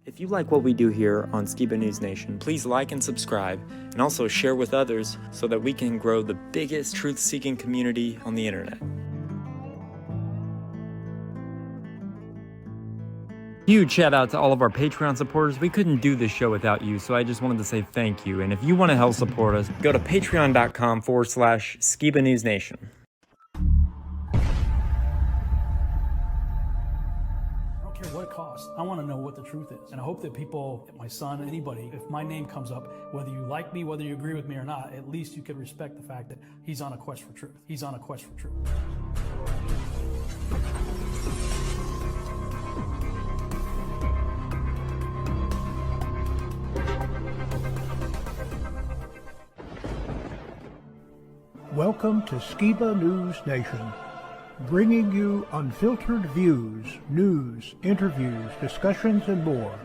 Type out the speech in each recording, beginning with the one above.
If you like what we do here on Skiba News Nation, please like and subscribe, and also share with others so that we can grow the biggest truth-seeking community on the internet. Huge shout out to all of our Patreon supporters. We couldn't do this show without you, so I just wanted to say thank you. And if you want to help support us, go to patreon.com/Skiba News Nation. What it costs. I want to know what the truth is. And I hope that people, my son, anybody, if my name comes up, whether you like me, whether you agree with me or not, at least you can respect the fact that he's on a quest for truth. He's on a quest for truth. Welcome to Skiba News Nation, bringing you unfiltered views, news, interviews, discussions, and more.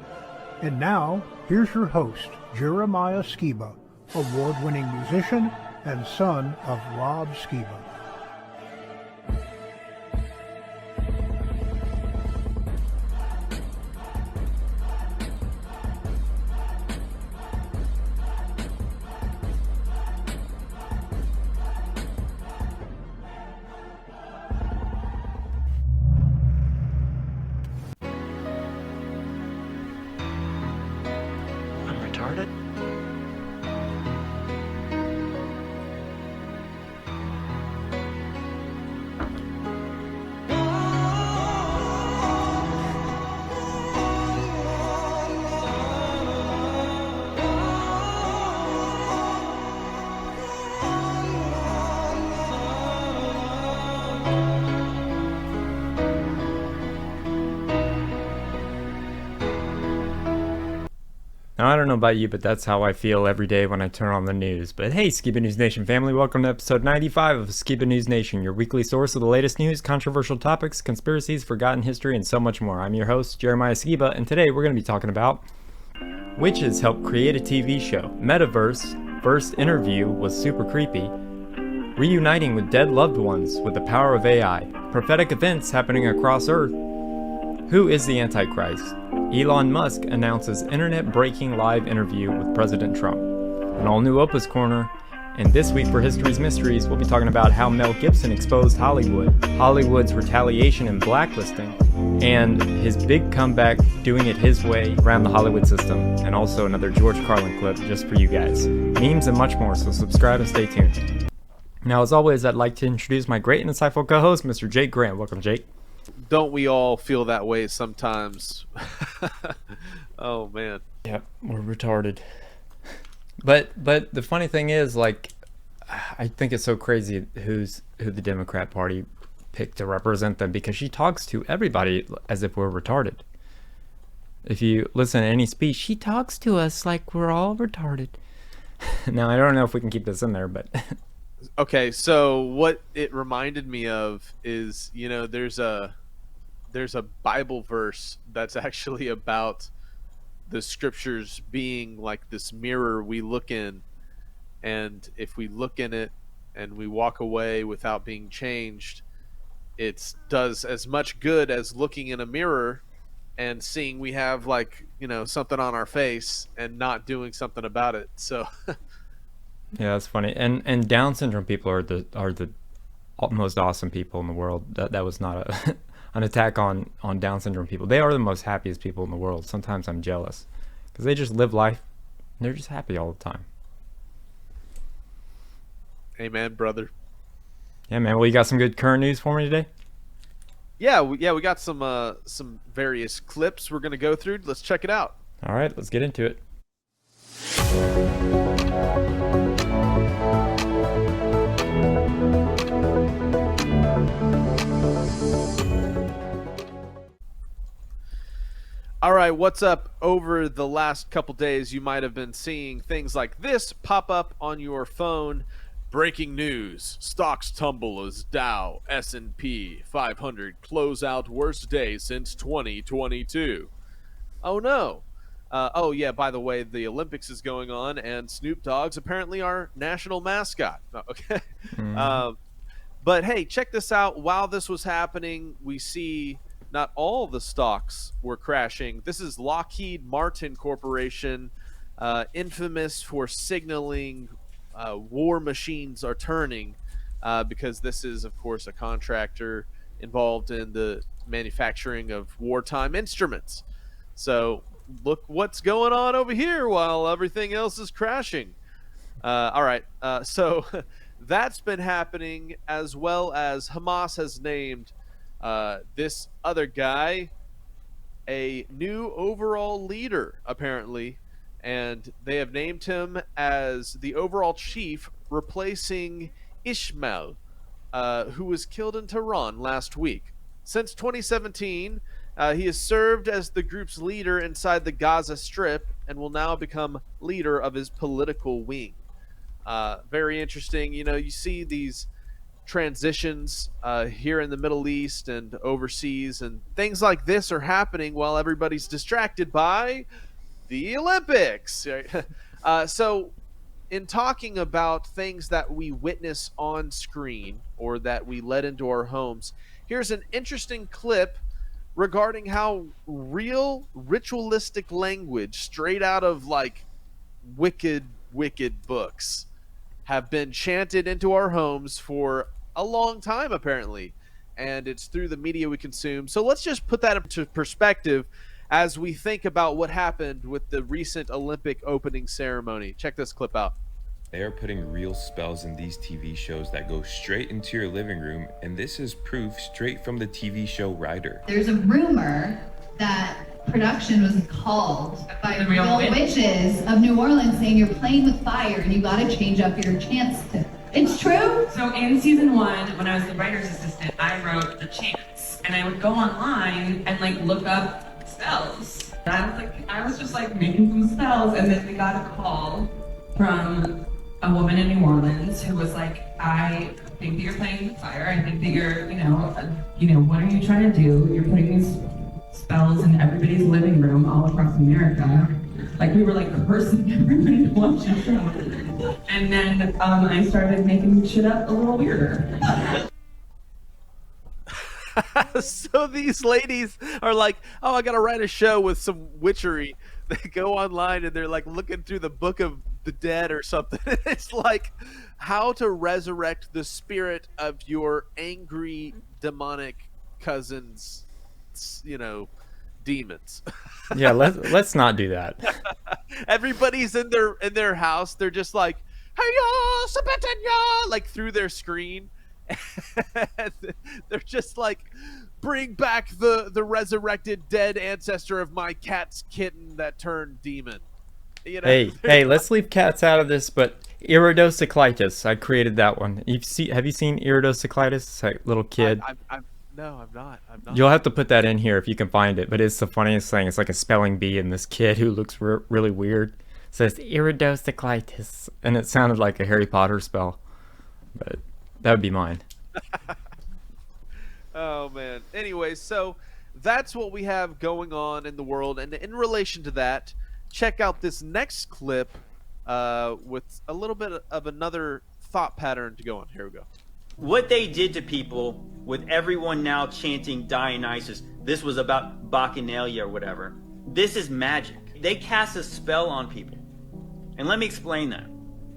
And now, here's your host, Jeremiah Skiba, award-winning musician and son of Rob Skiba. Now, I don't know about you, but that's how I feel every day when I turn on the news. But hey, Skiba News Nation family, welcome to episode 95 of Skiba News Nation, your weekly source of the latest news, controversial topics, conspiracies, forgotten history, and so much more. I'm your host, Jeremiah Skiba, and today we're going to be talking about witches help create a TV show, Metaverse, first interview was super creepy, reuniting with dead loved ones with the power of AI, prophetic events happening across Earth, who is the Antichrist? Elon Musk announces internet-breaking live interview with President Trump. An all-new Opas Corner, and this week for History's Mysteries, we'll be talking about how Mel Gibson exposed Hollywood, Hollywood's retaliation and blacklisting, and his big comeback doing it his way around the Hollywood system, and also another George Carlin clip just for you guys. Memes and much more, so subscribe and stay tuned. Now, as always, I'd like to introduce my great and insightful co-host, Mr. Jake Grant. Welcome, Jake. Don't we all feel that way sometimes? Oh man. Yeah, we're retarded. But the funny thing is, like, I think it's so crazy who the Democrat Party picked to represent them, because she talks to everybody as if we're retarded. If you listen to any speech, she talks to us like we're all retarded. Now, I don't know if we can keep this in there, but Okay, so what it reminded me of is, there's a Bible verse that's actually about the scriptures being like this mirror we look in, and if we look in it and we walk away without being changed, it does as much good as looking in a mirror and seeing we have something on our face and not doing something about it. So yeah, that's funny. And Down syndrome people are the most awesome people in the world. That was not an attack on Down syndrome people. They are the most happiest people in the world. Sometimes I'm jealous because they just live life and they're just happy all the time. Amen, brother. Yeah, man. Well, you got some good current news for me today? Yeah, we got some various clips we're gonna go through. Let's check it out. All right, let's get into it. All right, what's up? Over the last couple days, you might have been seeing things like this pop up on your phone. Breaking news: stocks tumble as Dow, S&P 500 close out worst day since 2022. Oh no. Oh yeah, by the way, the Olympics is going on, and Snoop Dogg's apparently our national mascot. Okay. But hey, check this out. While this was happening, we see not all the stocks were crashing. This is Lockheed Martin Corporation, infamous for signaling war machines are turning, because this is, of course, a contractor involved in the manufacturing of wartime instruments. So look what's going on over here while everything else is crashing. All right. So that's been happening, as well as Hamas has named this other guy a new overall leader, apparently. And they have named him as the overall chief, replacing Ishmael, who was killed in Tehran last week. Since 2017, he has served as the group's leader inside the Gaza Strip and will now become leader of his political wing. Very interesting. You know, you see these transitions here in the Middle East and overseas, and things like this are happening while everybody's distracted by the Olympics. So in talking about things that we witness on screen or that we let into our homes, here's an interesting clip regarding how real ritualistic language straight out of like wicked books have been chanted into our homes for a long time, apparently, and it's through the media we consume. So let's just put that into perspective as we think about what happened with the recent Olympic opening ceremony. Check this clip out. They are putting real spells in these TV shows that go straight into your living room, and this is proof straight from the TV show writer. There's a rumor that production was called by real witches of New Orleans saying you're playing with fire and you gotta change up your chants. It's true? So in season 1, when I was the writer's assistant, I wrote the chants, and I would go online and like look up spells. And I was just like making some spells, and then we got a call from a woman in New Orleans who was like, I think that you're playing with fire. I think that you're, what are you trying to do? You're putting these spells in everybody's living room all across America. Like we were like cursing everybody to watch the show. And then I started making shit up a little weirder. So these ladies are like, oh, I gotta write a show with some witchery. They go online and they're like looking through the Book of the Dead or something. It's like how to resurrect the spirit of your angry demonic cousins, demons. Yeah, let's not do that. Everybody's in their house. They're just like, hey y'all, Sabetanya, like through their screen. They're just like, bring back the resurrected dead ancestor of my cat's kitten that turned demon. Hey, let's leave cats out of this, but iridocyclitis, I created that one. Have you seen iridocyclitis? It's like little kid. No, I'm not. You'll have to put that in here if you can find it, but it's the funniest thing. It's like a spelling bee, and this kid who looks really weird says iridocyclitis, and it sounded like a Harry Potter spell, but that would be mine. Oh man. Anyway, so that's what we have going on in the world, and in relation to that, check out this next clip with a little bit of another thought pattern to go on. Here we go. What they did to people with everyone now chanting Dionysus, this was about Bacchanalia or whatever. This is magic. They cast a spell on people. And let me explain that.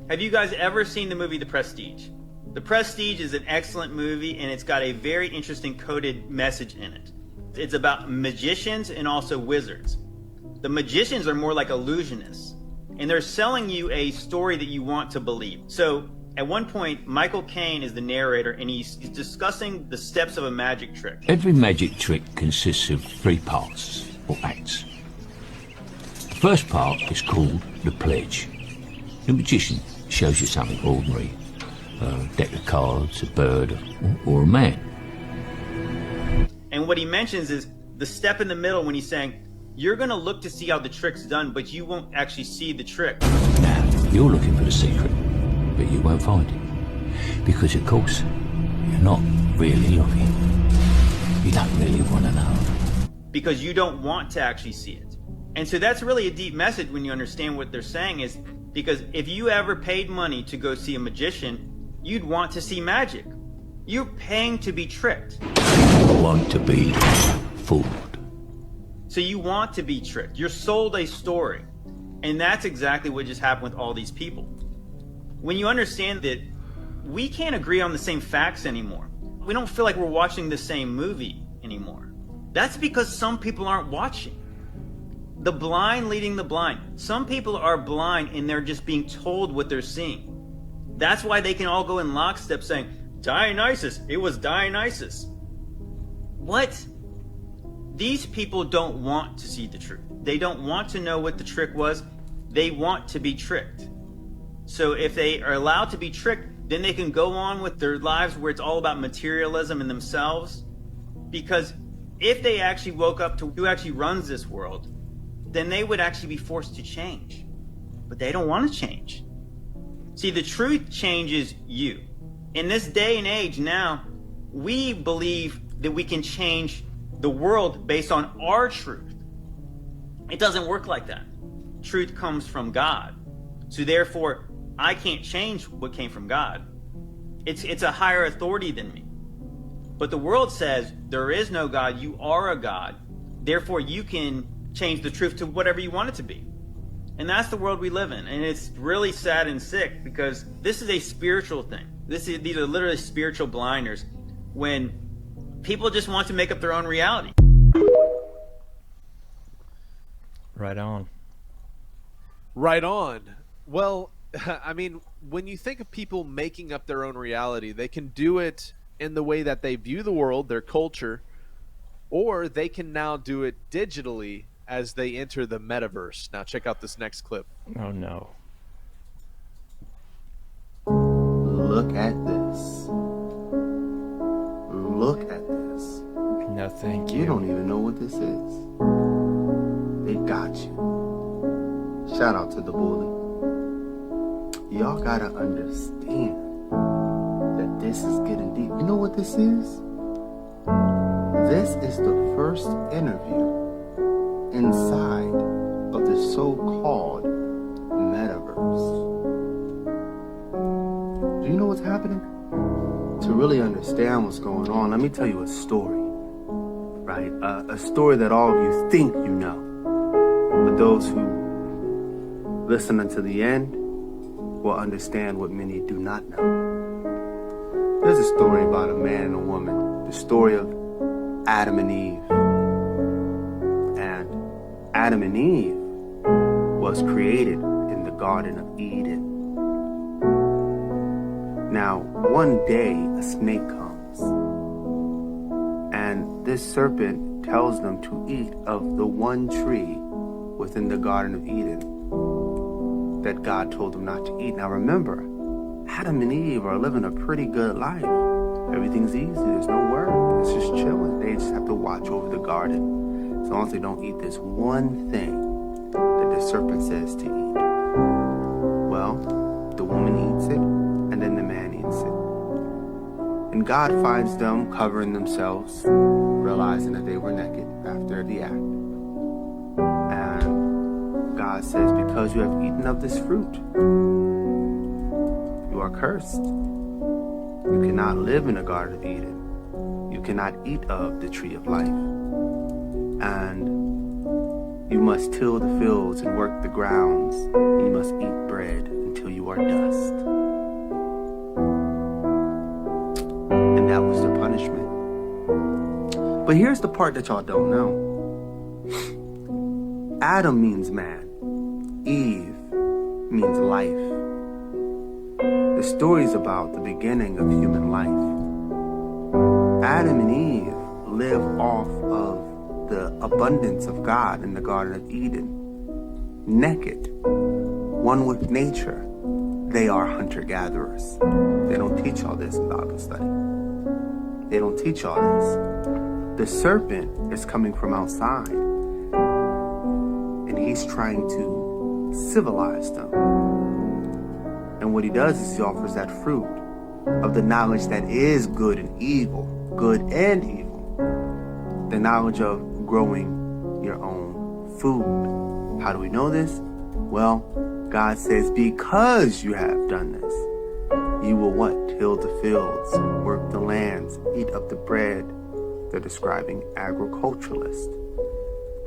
Have you guys ever seen the movie The Prestige? The Prestige is an excellent movie, and it's got a very interesting coded message in it. It's about magicians and also wizards. The magicians are more like illusionists, and they're selling you a story that you want to believe. So at one point, Michael Caine is the narrator, and he's discussing the steps of a magic trick. Every magic trick consists of 3 parts, or acts. The first part is called the pledge. The magician shows you something ordinary, a deck of cards, a bird, or a man. And what he mentions is the step in the middle when he's saying, you're going to look to see how the trick's done, but you won't actually see the trick. Now, you're looking for the secret, but you won't find it. Because, of course, you're not really looking. You don't really want to know. Because you don't want to actually see it. And so that's really a deep message when you understand what they're saying is, because if you ever paid money to go see a magician, you'd want to see magic. You're paying to be tricked. You want to be fooled. So you want to be tricked. You're sold a story. And that's exactly what just happened with all these people. When you understand that we can't agree on the same facts anymore. We don't feel like we're watching the same movie anymore. That's because some people aren't watching. The blind leading the blind. Some people are blind and they're just being told what they're seeing. That's why they can all go in lockstep saying, Dionysus, it was Dionysus. What? These people don't want to see the truth. They don't want to know what the trick was. They want to be tricked. So if they are allowed to be tricked, then they can go on with their lives where it's all about materialism and themselves. Because if they actually woke up to who actually runs this world, then they would actually be forced to change. But they don't want to change. See, the truth changes you. In this day and age now, we believe that we can change the world based on our truth. It doesn't work like that. Truth comes from God. So therefore, I can't change what came from God. It's a higher authority than me. But the world says there is no God, you are a God. Therefore, you can change the truth to whatever you want it to be. And that's the world we live in. And it's really sad and sick because this is a spiritual thing. These are literally spiritual blinders when people just want to make up their own reality. Right on. Right on. Well, I mean, when you think of people making up their own reality, they can do it in the way that they view the world, their culture, or they can now do it digitally as they enter the metaverse. Now check out this next clip. Oh no. Look at this. Look at this. No, thank you. You don't even know what this is. They got you. Shout out to the bully. Y'all gotta understand that this is getting deep. You know what this is? This is the first interview inside of the so-called metaverse. Do you know what's happening? To really understand what's going on, let me tell you a story, right? A story that all of you think you know. But those who listen until the end will understand what many do not know. There's a story about a man and a woman, the story of Adam and Eve. And Adam and Eve was created in the Garden of Eden. Now, one day a snake comes, and this serpent tells them to eat of the one tree within the Garden of Eden that God told them not to eat. Now remember, Adam and Eve are living a pretty good life. Everything's easy, there's no work, it's just chilling. They just have to watch over the garden as long as they don't eat this one thing that the serpent says to eat. Well, the woman eats it, and then the man eats it. And God finds them covering themselves, realizing that they were naked after the act. And God says, because you have eaten of this fruit, you are cursed. You cannot live in the Garden of Eden. You cannot eat of the tree of life. And you must till the fields and work the grounds. And you must eat bread until you are dust. And that was the punishment. But here's the part that y'all don't know. Adam means man. Eve means life. The story is about the beginning of human life. Adam and Eve live off of the abundance of God in the Garden of Eden. Naked, one with nature. They are hunter-gatherers. They don't teach all this in Bible study. They don't teach all this. The serpent is coming from outside, and he's trying to civilize them. And what he does is he offers that fruit of the knowledge that is good and evil, good and evil. The knowledge of growing your own food. How do we know this? Well, God says, because you have done this, you will what? Till the fields, work the lands, eat up the bread, they're describing agriculturalists.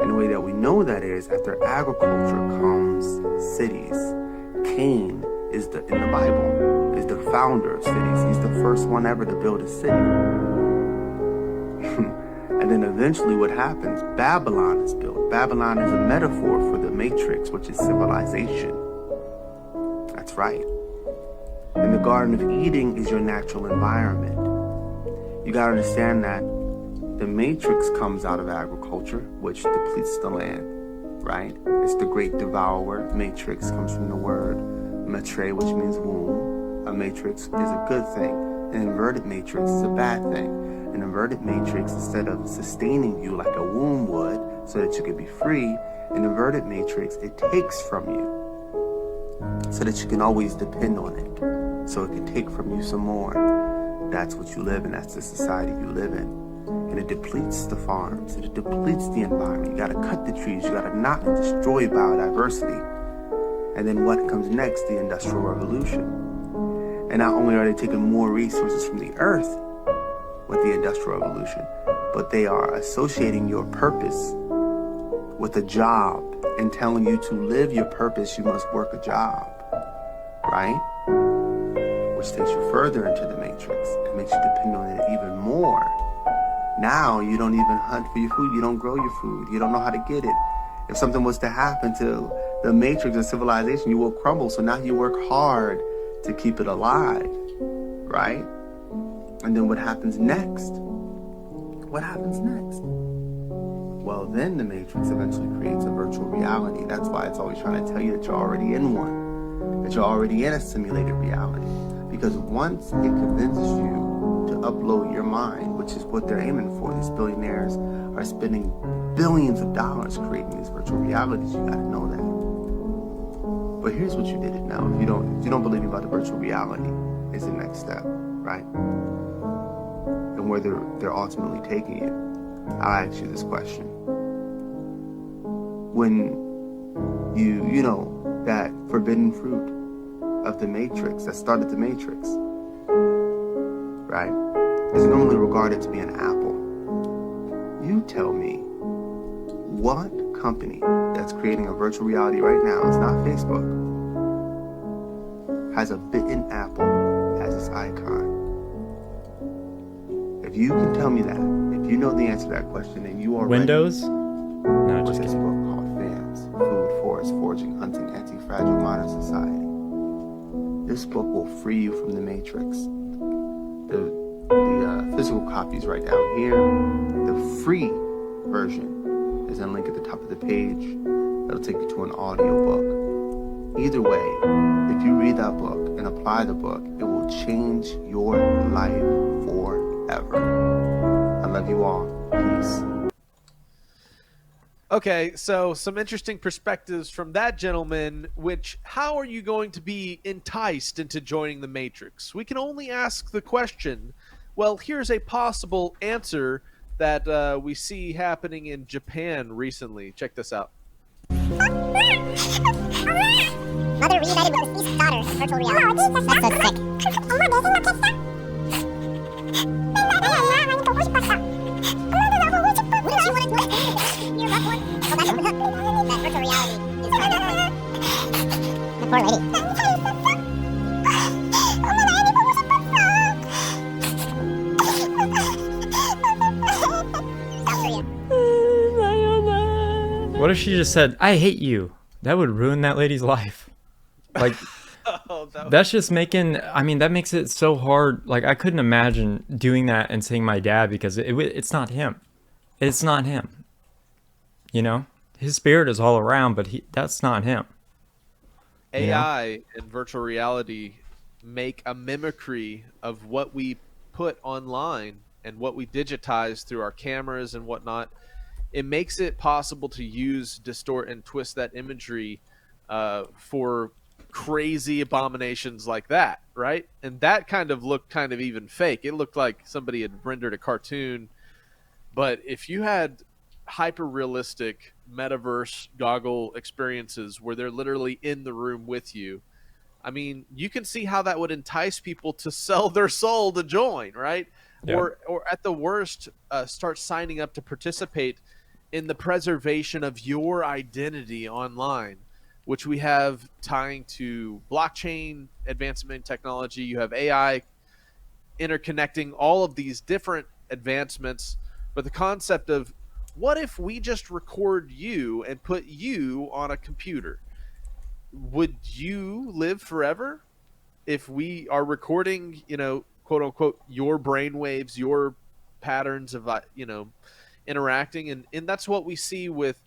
And the way that we know that is after agriculture comes cities. Cain is in the Bible is the founder of cities. He's the first one ever to build a city. And then eventually what happens? Babylon is built. Babylon is a metaphor for the matrix, which is civilization. That's right. And the Garden of Eden is your natural environment. You gotta understand that the matrix comes out of agriculture, which depletes the land, right? It's the great devourer. Matrix comes from the word matre, which means womb. A matrix is a good thing. An inverted matrix is a bad thing. An inverted matrix, instead of sustaining you like a womb would so that you could be free, an inverted matrix, it takes from you so that you can always depend on it. So it can take from you some more. That's what you live in. That's the society you live in. And it depletes the farms. It depletes the environment. You gotta cut the trees. You gotta not destroy biodiversity. And then what comes next? The Industrial Revolution. And not only are they taking more resources from the earth with the Industrial Revolution, but they are associating your purpose with a job and telling you to live your purpose, you must work a job, right? Which takes you further into the matrix. It makes you depend on it even more. Now you don't even hunt for your food. You don't grow your food. You don't know how to get it. If something was to happen to the matrix of civilization, you will crumble. So now you work hard to keep it alive, right? And then what happens next? What happens next? Well, then the matrix eventually creates a virtual reality. That's why it's always trying to tell you that you're already in one, that you're already in a simulated reality. Because once it convinces you to upload your mind, which is what they're aiming for, these billionaires are spending billions of dollars creating these virtual realities. You gotta know that. But here's what you didn't know. If you don't believe me about the virtual reality, is the next step, right? And where they're ultimately taking you. I'll ask you this question. When you know that forbidden fruit of the matrix that started the matrix, right, is normally regarded to be an apple. You tell me what company that's creating a virtual reality right now, it's not Facebook, has a bitten apple as its icon. If you can tell me that, if you know the answer to that question, then you are Windows? No, just this kidding. book called Fans, Food, Forest, Foraging, Hunting, Anti-Fragile Modern Society. This book will free you from the matrix. The physical copy is right down here. The free version is a link at the top of the page. It'll take you to an audio book. Either way, if you read that book and apply the book, it will change your life forever. I love you all. Peace. Okay, so some interesting perspectives from that gentleman, which, how are you going to be enticed into joining the Matrix? We can only ask the question. Well, here's a possible answer that we see happening in Japan recently. Check this out. Mother reunited with deceased daughter in virtual reality. That's so sick. Wouldn't you want to know your loved one? Well, that's that virtual reality is trying to the poor lady. What if she just said, "I hate you"? That would ruin that lady's life. Like, that's just making, I mean, that makes it so hard. Like, I couldn't imagine doing that and saying my dad, because it's not him. It's not him. You know? His spirit is all around, but that's not him. AI and virtual reality make a mimicry of what we put online and what we digitize through our cameras and whatnot. It makes it possible to use, distort, and twist that imagery for crazy abominations like that, right? And that kind of looked kind of even fake. It looked like somebody had rendered a cartoon. But if you had hyper-realistic metaverse goggle experiences where they're literally in the room with you, I mean, you can see how that would entice people to sell their soul to join, right? Yep. or at the worst, start signing up to participate in the preservation of your identity online, which we have tying to blockchain advancement in technology. You have AI interconnecting all of these different advancements, but the concept of what if we just record you and put you on a computer? Would you live forever if we are recording, quote unquote, your brainwaves, your patterns of, interacting? And that's what we see with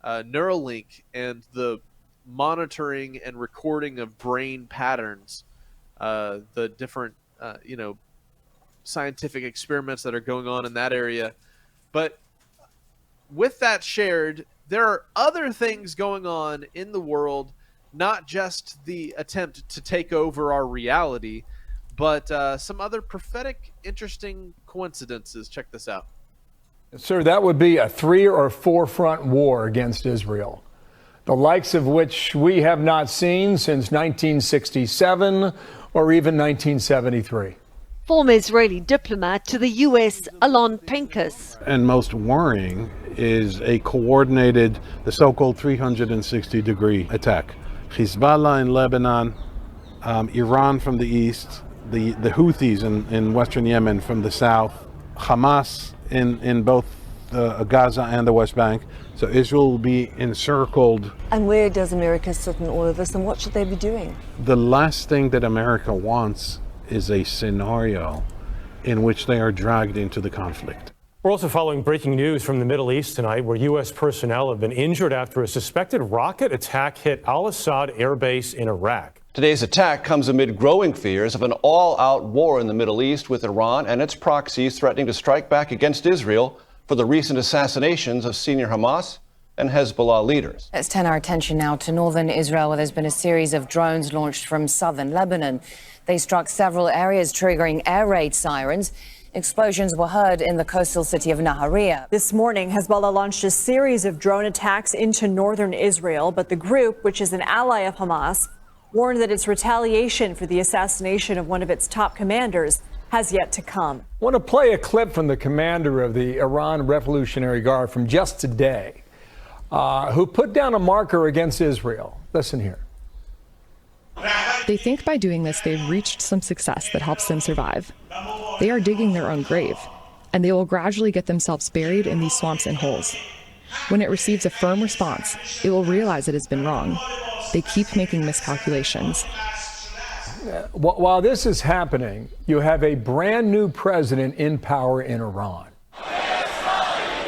Neuralink and the monitoring and recording of brain patterns, the different, scientific experiments that are going on in that area. But with that shared, there are other things going on in the world, not just the attempt to take over our reality, but some other prophetic, interesting coincidences. Check this out. Sir, that would be a 3 or 4 front war against Israel, the likes of which we have not seen since 1967 or even 1973. Former Israeli diplomat to the U.S., Elon Pincus. And most worrying is a coordinated, the so-called 360-degree attack. Hezbollah in Lebanon, Iran from the east, the Houthis in western Yemen from the south, Hamas in both Gaza and the West Bank. So Israel will be encircled. And where does America sit in all of this, and what should they be doing? The last thing that America wants is a scenario in which they are dragged into the conflict. We're also following breaking news from the Middle East tonight, where U.S. personnel have been injured after a suspected rocket attack hit Al-Assad Air Base in Iraq. Today's attack comes amid growing fears of an all-out war in the Middle East, with Iran and its proxies threatening to strike back against Israel for the recent assassinations of senior Hamas and Hezbollah leaders. Let's turn our attention now to northern Israel, where there's been a series of drones launched from southern Lebanon. They struck several areas, triggering air raid sirens. Explosions were heard in the coastal city of Nahariya. This morning, Hezbollah launched a series of drone attacks into northern Israel, but the group, which is an ally of Hamas, warned that its retaliation for the assassination of one of its top commanders has yet to come. I want to play a clip from the commander of the Iran Revolutionary Guard from just today, who put down a marker against Israel. Listen here. They think by doing this, they've reached some success that helps them survive. They are digging their own grave, and they will gradually get themselves buried in these swamps and holes. When it receives a firm response, it will realize it has been wrong. They keep making miscalculations. While this is happening, you have a brand new president in power in Iran.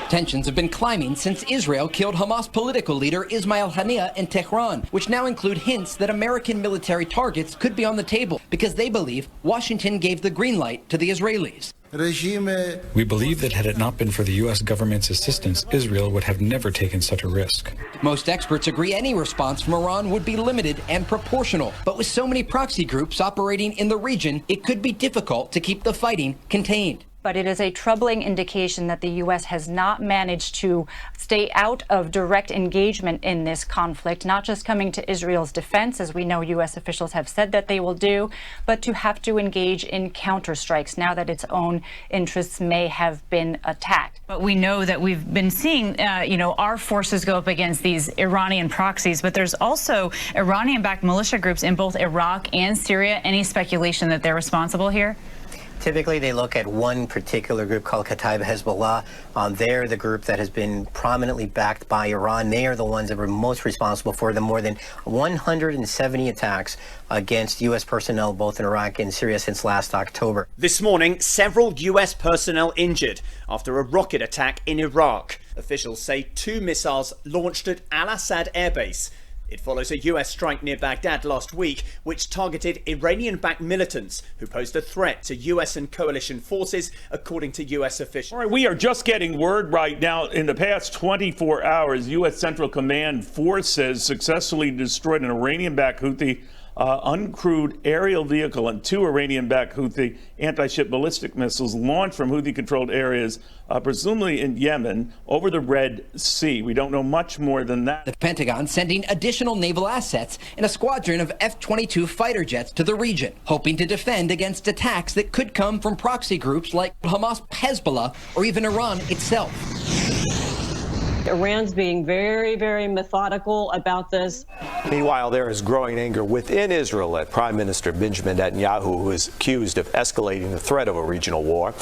Tensions have been climbing since Israel killed Hamas political leader Ismail Haniyeh in Tehran, which now include hints that American military targets could be on the table because they believe Washington gave the green light to the Israelis. We believe that had it not been for the U.S. government's assistance, Israel would have never taken such a risk. Most experts agree any response from Iran would be limited and proportional, but with so many proxy groups operating in the region, it could be difficult to keep the fighting contained. But it is a troubling indication that the U.S. has not managed to stay out of direct engagement in this conflict, not just coming to Israel's defense, as we know U.S. officials have said that they will do, but to have to engage in counterstrikes now that its own interests may have been attacked. But we know that we've been seeing, our forces go up against these Iranian proxies, but there's also Iranian-backed militia groups in both Iraq and Syria. Any speculation that they're responsible here? Typically, they look at one particular group called Kataib Hezbollah. They're the group that has been prominently backed by Iran. They are the ones that were most responsible for the more than 170 attacks against U.S. personnel both in Iraq and Syria since last October. This morning, several U.S. personnel injured after a rocket attack in Iraq. Officials say 2 missiles launched at Al-Assad Air Base. It follows a U.S. strike near Baghdad last week, which targeted Iranian-backed militants who posed a threat to U.S. and coalition forces, according to U.S. officials. All right, we are just getting word right now. In the past 24 hours, U.S. Central Command forces successfully destroyed an Iranian-backed Houthi uncrewed aerial vehicle and 2 Iranian-backed Houthi anti-ship ballistic missiles launched from Houthi-controlled areas, presumably in Yemen, over the Red Sea. We don't know much more than that. The Pentagon sending additional naval assets and a squadron of F-22 fighter jets to the region, hoping to defend against attacks that could come from proxy groups like Hamas, Hezbollah, or even Iran itself. Iran's being very, very methodical about this. Meanwhile, there is growing anger within Israel at Prime Minister Benjamin Netanyahu, who is accused of escalating the threat of a regional war.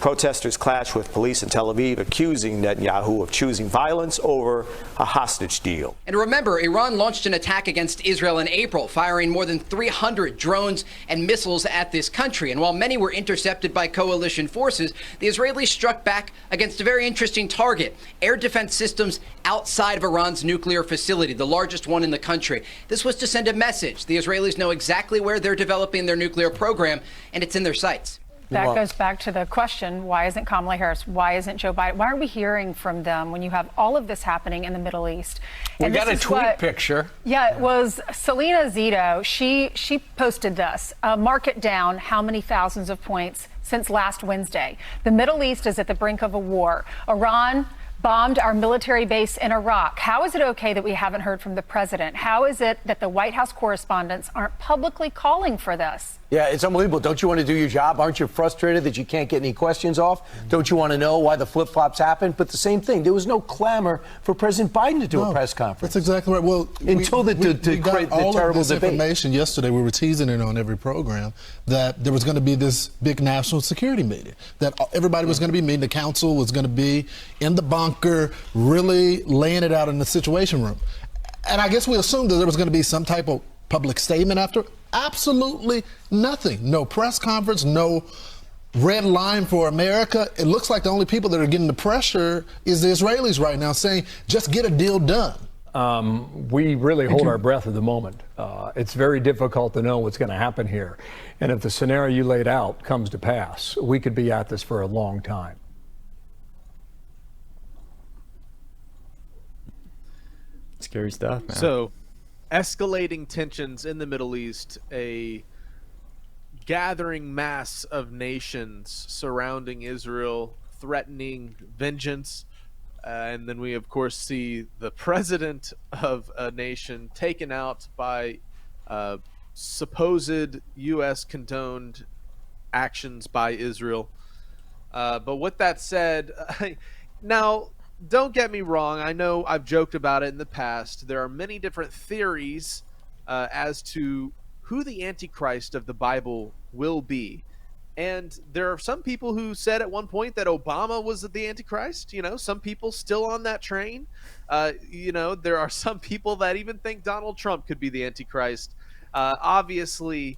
Protesters clashed with police in Tel Aviv, accusing Netanyahu of choosing violence over a hostage deal. And remember, Iran launched an attack against Israel in April, firing more than 300 drones and missiles at this country. And while many were intercepted by coalition forces, the Israelis struck back against a very interesting target: air defense systems outside of Iran's nuclear facility, the largest one in the country. This was to send a message. The Israelis know exactly where they're developing their nuclear program, and it's in their sights. That goes back to the question, why isn't Kamala Harris, why isn't Joe Biden, why aren't we hearing from them when you have all of this happening in the Middle East? We got a tweet picture. Yeah, it was Selena Zito. She posted this, mark it down, how many thousands of points since last Wednesday. The Middle East is at the brink of a war. Iran bombed our military base in Iraq. How is it okay that we haven't heard from the president? How is it that the White House correspondents aren't publicly calling for this? Yeah, it's unbelievable. Don't you want to do your job? Aren't you frustrated that you can't get any questions off? Don't you want to know why the flip-flops happened? But the same thing, there was no clamor for President Biden to do a press conference. That's exactly right. Well, until we got the terrible of this debate. Information yesterday, we were teasing it on every program that there was going to be this big national security meeting, that everybody was going to be meeting, the council was going to be in the bunker, really laying it out in the Situation Room. And I guess we assumed that there was going to be some type of public statement after. Absolutely nothing. No press conference, no red line for America. It looks like the only people that are getting the pressure is the Israelis right now, saying, just get a deal done. We really hold our breath at the moment. It's very difficult to know what's going to happen here. And if the scenario you laid out comes to pass, we could be at this for a long time. Scary stuff, man. So, escalating tensions in the Middle East, a gathering mass of nations surrounding Israel, threatening vengeance. And then we, of course, see the president of a nation taken out by supposed U.S. condoned actions by Israel. But with that said, now, don't get me wrong. I know I've joked about it in the past. There are many different theories as to who the Antichrist of the Bible will be. And there are some people who said at one point that Obama was the Antichrist. You know, some people still on that train. You know, there are some people that even think Donald Trump could be the Antichrist. Obviously,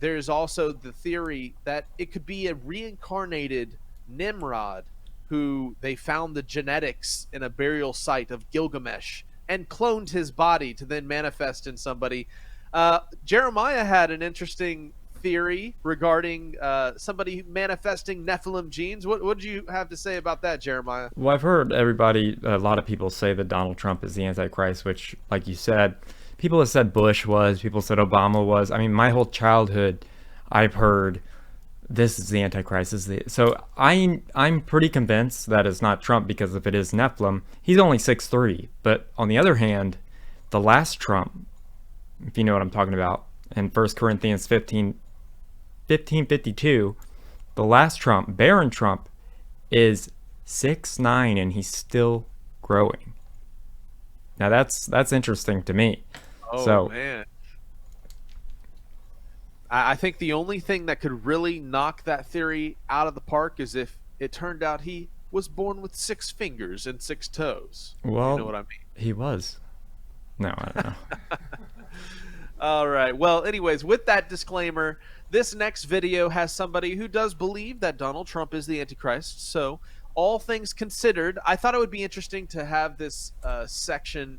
there's also the theory that it could be a reincarnated Nimrod, who they found the genetics in a burial site of Gilgamesh and cloned his body to then manifest in somebody. Jeremiah had an interesting theory regarding somebody manifesting Nephilim genes. What did you have to say about that, Jeremiah? Well, I've heard a lot of people say that Donald Trump is the Antichrist, which, like you said, people have said Bush was, people said Obama was. I mean, my whole childhood, I've heard this is the Antichrist. So I'm pretty convinced that it's not Trump, because if it is Nephilim, he's only 6'3". But on the other hand, the last Trump, if you know what I'm talking about, in 1 Corinthians 15:52, the last Trump, Baron Trump, is 6'9", and he's still growing. Now that's interesting to me. Oh, man. I think the only thing that could really knock that theory out of the park is if it turned out he was born with 6 fingers and 6 toes. Well, you know what I mean? He was. No, I don't know. All right. Well, anyways, with that disclaimer, this next video has somebody who does believe that Donald Trump is the Antichrist. So, all things considered, I thought it would be interesting to have this section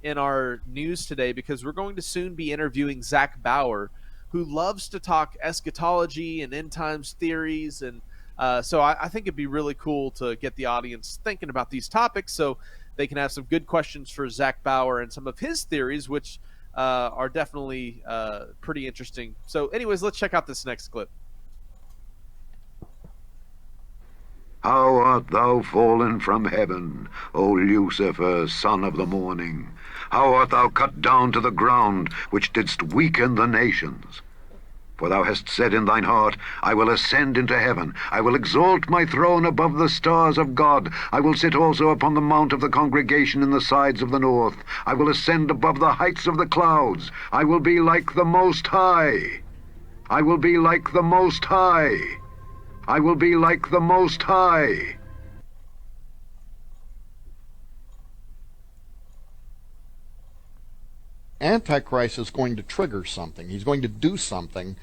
in our news today, because we're going to soon be interviewing Zach Bauer, who loves to talk eschatology and end times theories. And so I think it'd be really cool to get the audience thinking about these topics so they can have some good questions for Zach Bauer and some of his theories, which are definitely pretty interesting. So anyways, let's check out this next clip. How art thou fallen from heaven, O Lucifer, son of the morning? How art thou cut down to the ground, which didst weaken the nations? For thou hast said in thine heart, I will ascend into heaven. I will exalt my throne above the stars of God. I will sit also upon the mount of the congregation in the sides of the north. I will ascend above the heights of the clouds. I will be like the Most High. I will be like the Most High. I will be like the Most High. Antichrist is going to trigger something. He's going to do something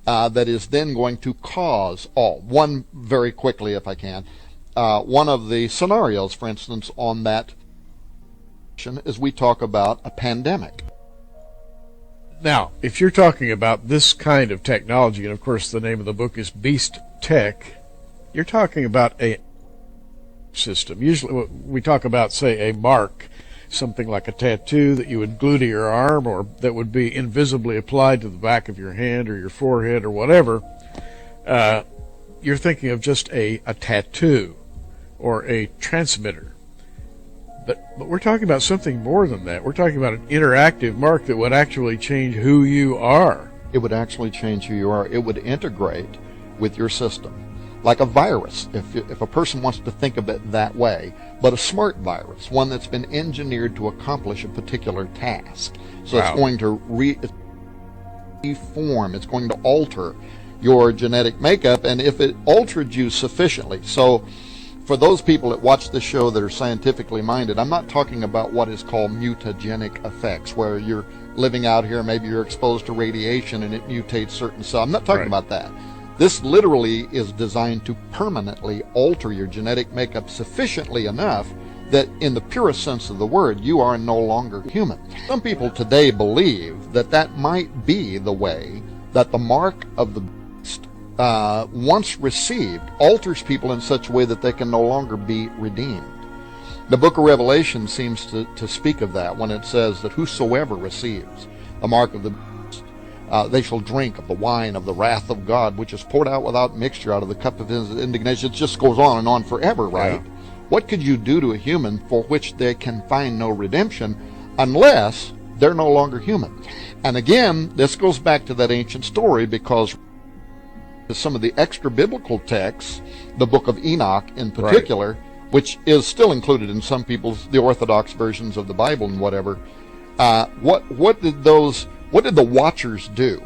that is then going to cause one, very quickly if I can, one of the scenarios, for instance, on that is we talk about a pandemic. Now, if you're talking about this kind of technology, and of course the name of the book is Beast Tech, you're talking about a system. Usually we talk about, say, a mark, something like a tattoo that you would glue to your arm or that would be invisibly applied to the back of your hand or your forehead or whatever. You're thinking of just a tattoo or a transmitter. But we're talking about something more than that. We're talking about an interactive mark that would actually change who you are. It would actually change who you are. It would integrate with your system. Like a virus, if a person wants to think of it that way, but a smart virus, one that's been engineered to accomplish a particular task. So It's going to reform, it's going to alter your genetic makeup, and if it altered you sufficiently. So for those people that watch this show that are scientifically minded, I'm not talking about what is called mutagenic effects, where you're living out here, maybe you're exposed to radiation and it mutates certain cells. I'm not talking about that. This literally is designed to permanently alter your genetic makeup sufficiently enough that in the purest sense of the word, you are no longer human. Some people today believe that that might be the way that the mark of the beast, once received, alters people in such a way that they can no longer be redeemed. The book of Revelation seems to speak of that when it says that whosoever receives the mark of the beast, they shall drink of the wine of the wrath of God, which is poured out without mixture out of the cup of his indignation. It just goes on and on forever, right? Yeah. What could you do to a human for which they can find no redemption unless they're no longer human? And again, this goes back to that ancient story, because some of the extra biblical texts, the book of Enoch in particular, which is still included in some people's, the Orthodox versions of the Bible and whatever, what did the Watchers do?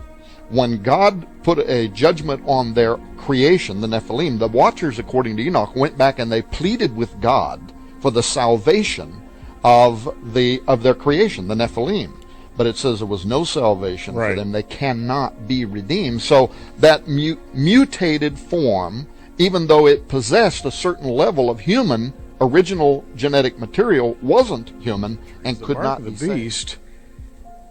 When God put a judgment on their creation, the Nephilim, the Watchers, according to Enoch, went back and they pleaded with God for the salvation of their creation, the Nephilim. But it says there was no salvation for them. They cannot be redeemed. So that mutated form, even though it possessed a certain level of human original genetic material, wasn't human and could not be the beast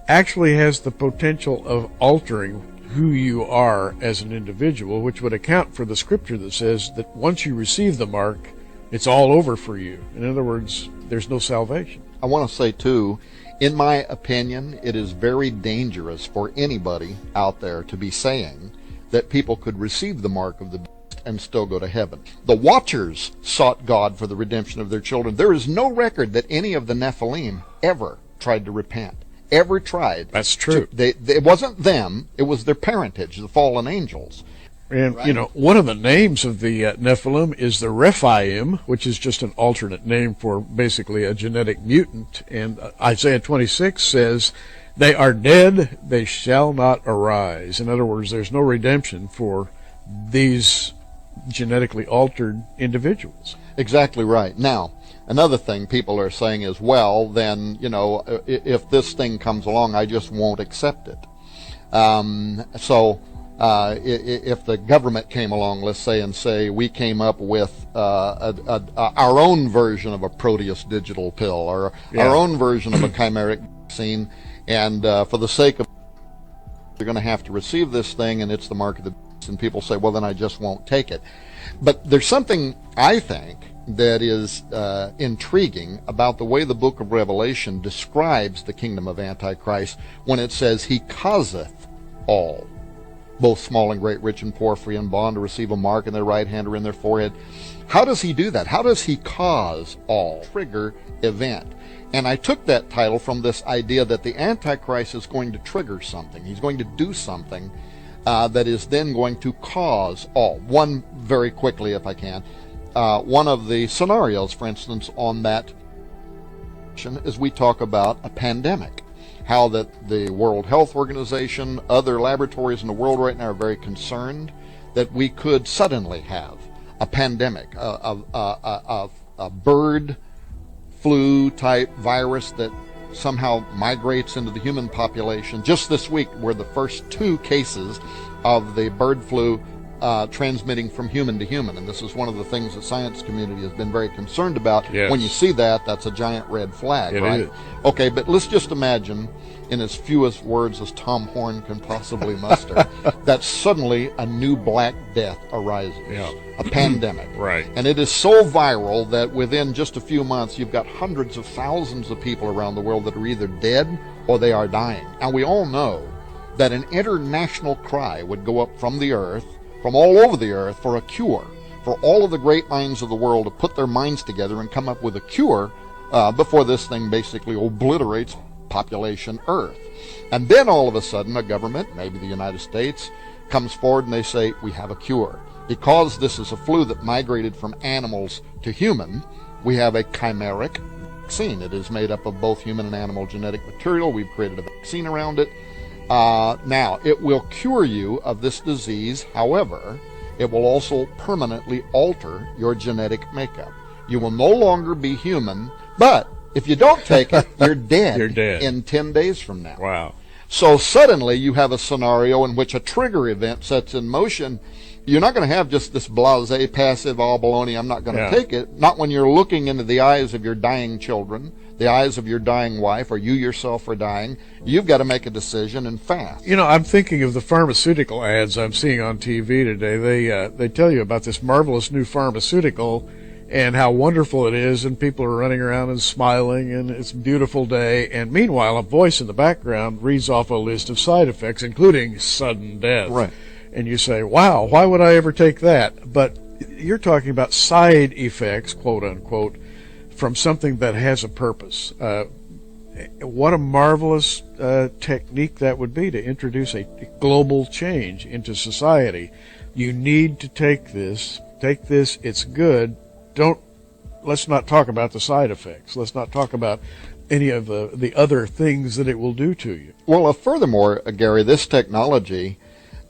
actually has the potential of altering who you are as an individual, which would account for the scripture that says that once you receive the mark, it's all over for you. In other words, there's no salvation. I want to say, too, in my opinion, it is very dangerous for anybody out there to be saying that people could receive the mark of the beast and still go to heaven. The Watchers sought God for the redemption of their children. There is no record that any of the Nephilim ever tried to repent. Ever tried. That's true. It wasn't them, it was their parentage, the fallen angels. And, you know, one of the names of the Nephilim is the Rephaim, which is just an alternate name for basically a genetic mutant. And Isaiah 26 says, they are dead, they shall not arise. In other words, there's no redemption for these genetically altered individuals. Exactly right. Now, another thing people are saying is, well, then, you know, if this thing comes along, I just won't accept it. If the government came along, let's say, and say we came up with our own version of a Proteus digital pill, or our own version of a chimeric vaccine, and for the sake of you're going to have to receive this thing, and it's the mark of the beast, and people say, well, then I just won't take it. But there's something, I think, that is intriguing about the way the book of Revelation describes the kingdom of Antichrist when it says he causeth all, both small and great, rich and poor, free and bond, to receive a mark in their right hand or in their forehead. How does he do that? How does he cause all? Trigger event. And I took that title from this idea that the Antichrist is going to trigger something. He's going to do something that is then going to cause all. One, very quickly if I can, one of the scenarios, for instance, on that is we talk about a pandemic. How that the World Health Organization, other laboratories in the world right now are very concerned that we could suddenly have a pandemic, a bird flu type virus that somehow migrates into the human population. Just this week were the first 2 cases of the bird flu transmitting from human to human, and this is one of the things the science community has been very concerned about. Yes. When you see that, that's a giant red flag, It right? is. Okay, but let's just imagine, in as fewest words as Tom Horn can possibly muster, that suddenly a new Black Death arises, a pandemic. Right. And it is so viral that within just a few months, you've got hundreds of thousands of people around the world that are either dead or they are dying. And we all know that an international cry would go up from the earth, from all over the earth, for a cure, for all of the great minds of the world to put their minds together and come up with a cure before this thing basically obliterates population Earth. And then all of a sudden a government, maybe the United States, comes forward and they say, we have a cure. Because this is a flu that migrated from animals to human, we have a chimeric vaccine. It is made up of both human and animal genetic material. We've created a vaccine around it. Now, it will cure you of this disease. However, it will also permanently alter your genetic makeup. You will no longer be human, but if you don't take it, you're dead. You're dead in 10 days from now. Wow. So suddenly you have a scenario in which a trigger event sets in motion. You're not going to have just this blasé, passive, all baloney, I'm not going to take it. Not when you're looking into the eyes of your dying children, the eyes of your dying wife, or you yourself are dying. You've got to make a decision and fast. You know, I'm thinking of the pharmaceutical ads I'm seeing on TV today. They tell you about this marvelous new pharmaceutical and how wonderful it is, and people are running around and smiling, and it's a beautiful day. And meanwhile, a voice in the background reads off a list of side effects, including sudden death. Right. And you say, wow, why would I ever take that? But you're talking about side effects, quote unquote, from something that has a purpose. What a marvelous technique that would be to introduce a global change into society. You need to take this, it's good. Let's not talk about the side effects. Let's not talk about any of the other things that it will do to you. Well, furthermore, Gary, this technology,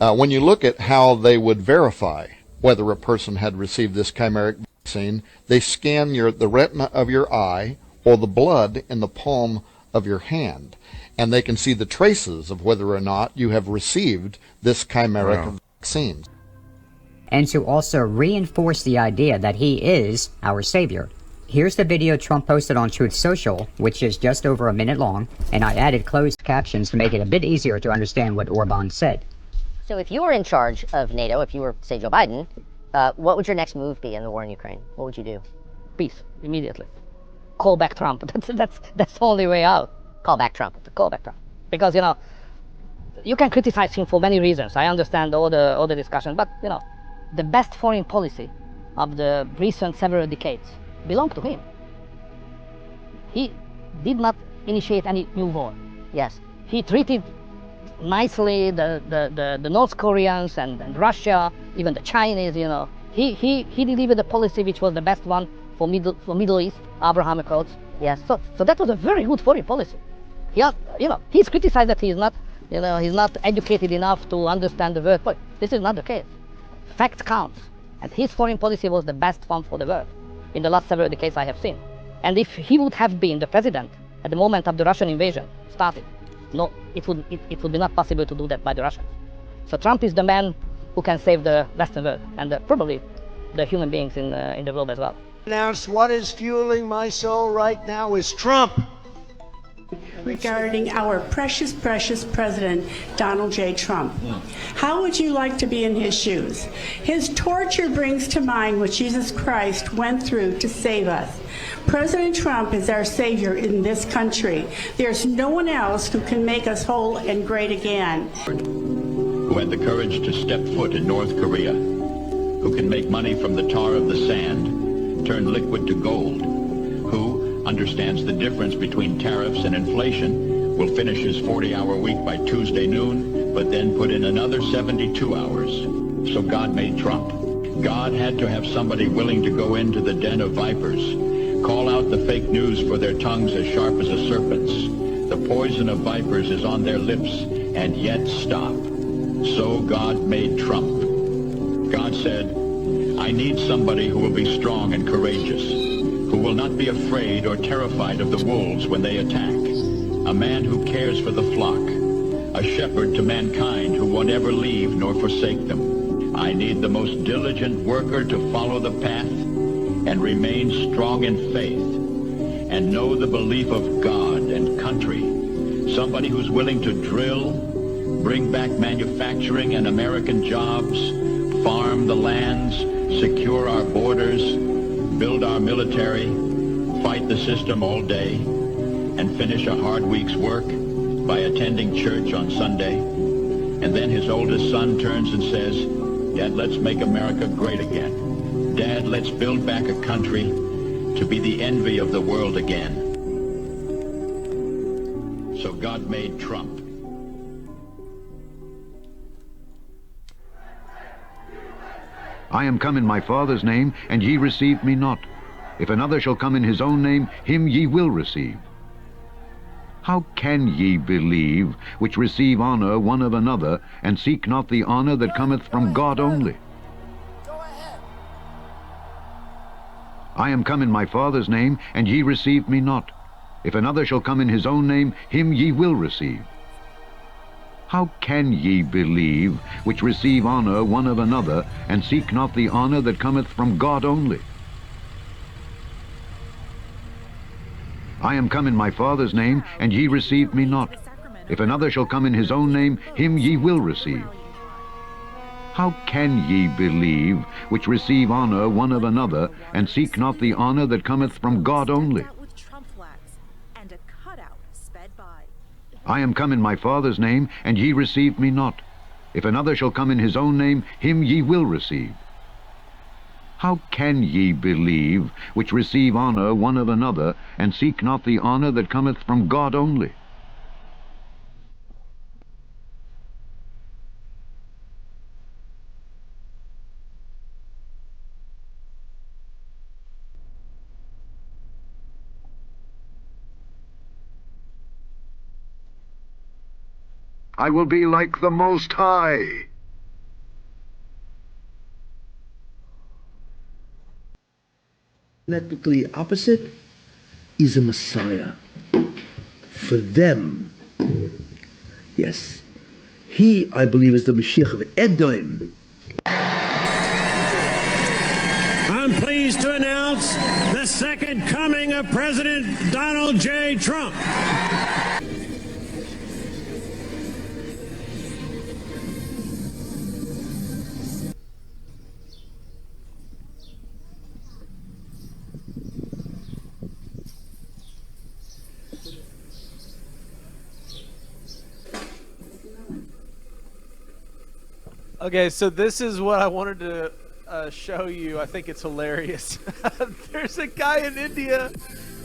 when you look at how they would verify whether a person had received this chimeric vaccine, they scan the retina of your eye or the blood in the palm of your hand, and they can see the traces of whether or not you have received this chimeric vaccine. And to also reinforce the idea that he is our savior, here's the video Trump posted on Truth Social, which is just over a minute long, and I added closed captions to make it a bit easier to understand what Orban said. So if you were in charge of NATO, if you were, say, Joe Biden, what would your next move be in the war in Ukraine? What would you do? Peace, immediately. Call back Trump. That's the only way out. Call back Trump. Call back Trump. Because, you know, you can criticize him for many reasons. I understand all the discussion, but, you know, the best foreign policy of the recent several decades belonged to him. He did not initiate any new war. Yes. He treated nicely the North Koreans and Russia, even the Chinese, you know. He delivered a policy which was the best one for Middle East, Abraham Accords. Yes. So that was a very good foreign policy. He's criticized that he's not educated enough to understand the world. But this is not the case. Fact counts. And his foreign policy was the best one for the world in the last several decades I have seen. And if he would have been the president at the moment of the Russian invasion started, no, it would be not possible to do that by the Russians. So Trump is the man who can save the Western world and probably the human beings in the world as well. Announce what is fueling my soul right now is Trump. regarding our precious, precious President, Donald J. Trump. How would you like to be in his shoes? His torture brings to mind what Jesus Christ went through to save us. President Trump is our savior in this country. There's no one else who can make us whole and great again. Who had the courage to step foot in North Korea, who can make money from the tar of the sand, turn liquid to gold, who understands the difference between tariffs and inflation, will finish his 40-hour week by Tuesday noon, but then put in another 72 hours. So God made Trump. God had to have somebody willing to go into the den of vipers, call out the fake news for their tongues as sharp as a serpent's. The poison of vipers is on their lips, and yet stop. So God made Trump. God said, I need somebody who will be strong and courageous, who will not be afraid or terrified of the wolves when they attack, a man who cares for the flock, a shepherd to mankind who won't ever leave nor forsake them. I need the most diligent worker to follow the path and remain strong in faith and know the belief of God and country, somebody who's willing to drill, bring back manufacturing and American jobs, farm the lands, secure our borders, build our military, fight the system all day, and finish a hard week's work by attending church on Sunday. And then his oldest son turns and says, Dad, let's make America great again. Dad, let's build back a country to be the envy of the world again. So God made Trump. I am come in my Father's name, and ye received me not. If another shall come in his own name, him ye will receive. How can ye believe, which receive honor one of another, and seek not the honor that cometh from God only? I am come in my Father's name, and ye received me not. If another shall come in his own name, him ye will receive. How can ye believe, which receive honor one of another, and seek not the honor that cometh from God only? I am come in my Father's name, and ye received me not. If another shall come in his own name, him ye will receive. How can ye believe, which receive honor one of another, and seek not the honor that cometh from God only? I am come in my Father's name, and ye received me not. If another shall come in his own name, him ye will receive. How can ye believe, which receive honor one of another, and seek not the honor that cometh from God only? I will be like the Most High. Diametrically opposite is a Messiah. For them, yes, he, I believe, is the Mashiach of Edom. I'm pleased to announce the second coming of President Donald J. Trump. Okay, so this is what I wanted to show you. I think it's hilarious. There's a guy in India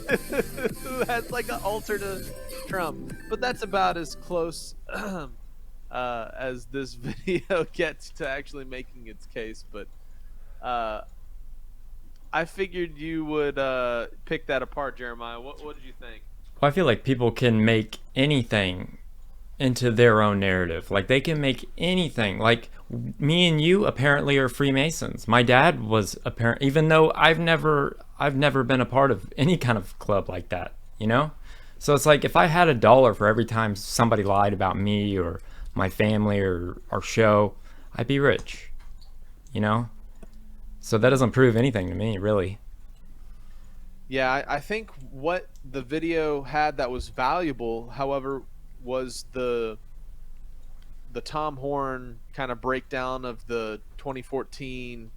who has like an altar to Trump, but that's about as close as this video gets to actually making its case. But I figured you would pick that apart, Jeremiah. What did you think? Well, I feel like people can make anything into their own narrative. Like they can make anything. Like me and you apparently are Freemasons. My dad was apparent, even though I've never been a part of any kind of club like that, you know? So it's like if I had $1 for every time somebody lied about me or my family or our show, I'd be rich, you know? So that doesn't prove anything to me, really. Yeah, I think what the video had that was valuable, however, was the Tom Horn kind of breakdown of the 2014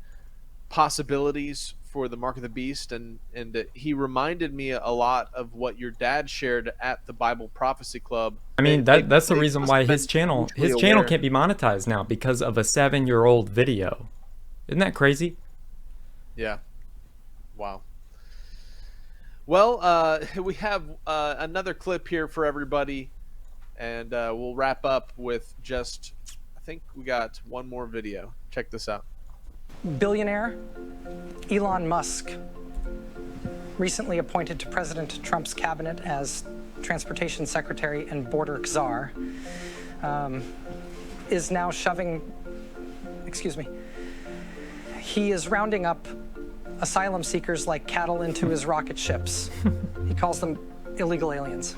possibilities for the Mark of the Beast, and he reminded me a lot of what your dad shared at the Bible Prophecy Club. I mean, that's the reason why his channel can't be monetized now, because of a 7-year-old video. Isn't that crazy? Yeah. Wow. Well, we have another clip here for everybody, and we'll wrap up with just, I think we got one more video. Check this out. Billionaire Elon Musk, recently appointed to President Trump's cabinet as Transportation Secretary and Border Czar, is now he is rounding up asylum seekers like cattle into his rocket ships. He calls them illegal aliens.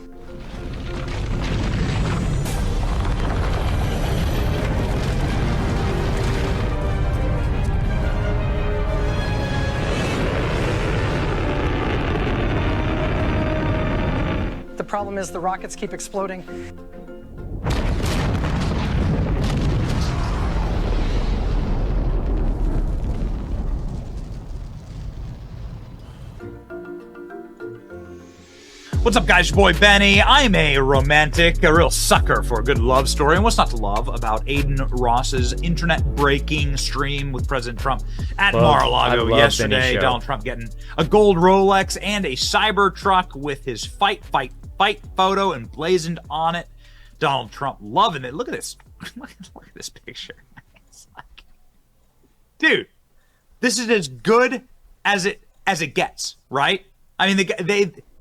The problem is the rockets keep exploding. What's up, guys? Your boy Benny. I'm a romantic, a real sucker for a good love story. And what's not to love about Aiden Ross's internet-breaking stream with President Trump at Mar-a-Lago yesterday? Donald Trump getting a gold Rolex and a Cybertruck with his fight photo emblazoned on it. Donald Trump loving it. Look at this. Look at this picture. It's like, dude, this is as good as it gets, right? I mean,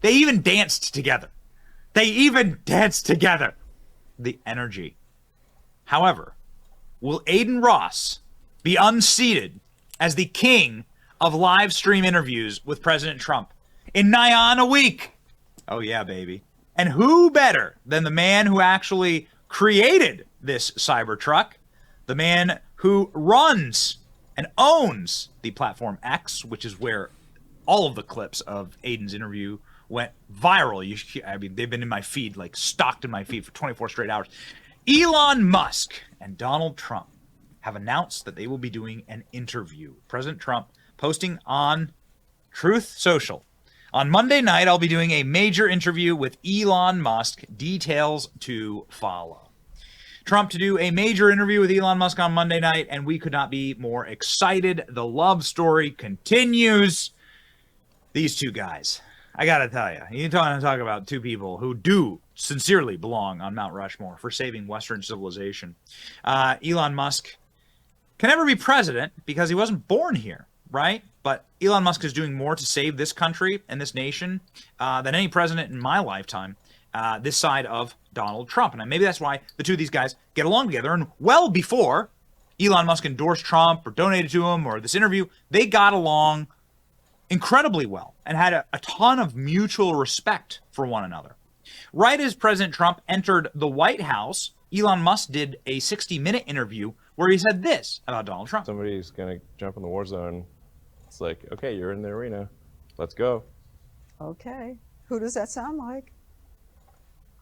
they even danced together. The energy. However, will Aiden Ross be unseated as the king of live stream interviews with President Trump in nigh on a week? Oh yeah, baby. And who better than the man who actually created this Cybertruck, the man who runs and owns the platform X, which is where all of the clips of Aiden's interview went viral. I mean, they've been in my feed, like stocked in my feed for 24 straight hours. Elon Musk and Donald Trump have announced that they will be doing an interview. President Trump posting on Truth Social. On Monday night, I'll be doing a major interview with Elon Musk. Details to follow. Trump to do a major interview with Elon Musk on Monday night, and we could not be more excited. The love story continues. These two guys, I gotta tell you, you talk about two people who do sincerely belong on Mount Rushmore for saving Western civilization. Elon Musk can never be president because he wasn't born here, right? But Elon Musk is doing more to save this country and this nation than any president in my lifetime, this side of Donald Trump. And maybe that's why the two of these guys get along together. And well before Elon Musk endorsed Trump or donated to him or this interview, they got along incredibly well and had a ton of mutual respect for one another. Right as President Trump entered the White House, Elon Musk did a 60-minute interview where he said this about Donald Trump. Somebody's going to jump in the war zone. It's like, okay, you're in the arena. Let's go. Okay. Who does that sound like?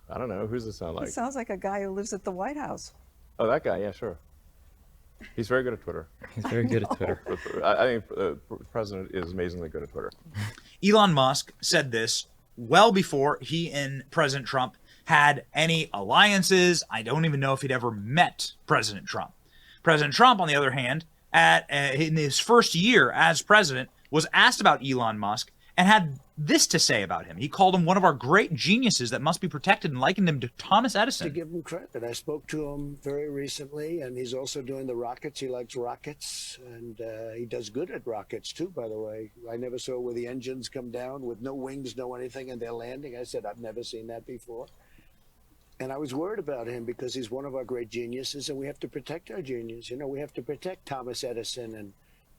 I don't know. Who's it sound like? It sounds like a guy who lives at the White House. Oh, that guy. Yeah, sure. He's very good at Twitter. He's very good at Twitter. I think the president is amazingly good at Twitter. Elon Musk said this well before he and President Trump had any alliances. I don't even know if he'd ever met President Trump. President Trump, on the other hand, in his first year as president, was asked about Elon Musk and had this to say about him. He called him one of our great geniuses that must be protected and likened him to Thomas Edison. To give him credit. I spoke to him very recently, and he's also doing the rockets. He likes rockets, and he does good at rockets, too, by the way. I never saw where the engines come down with no wings, no anything, and they're landing. I said, I've never seen that before. And I was worried about him because he's one of our great geniuses, and we have to protect our genius. You know, we have to protect Thomas Edison, and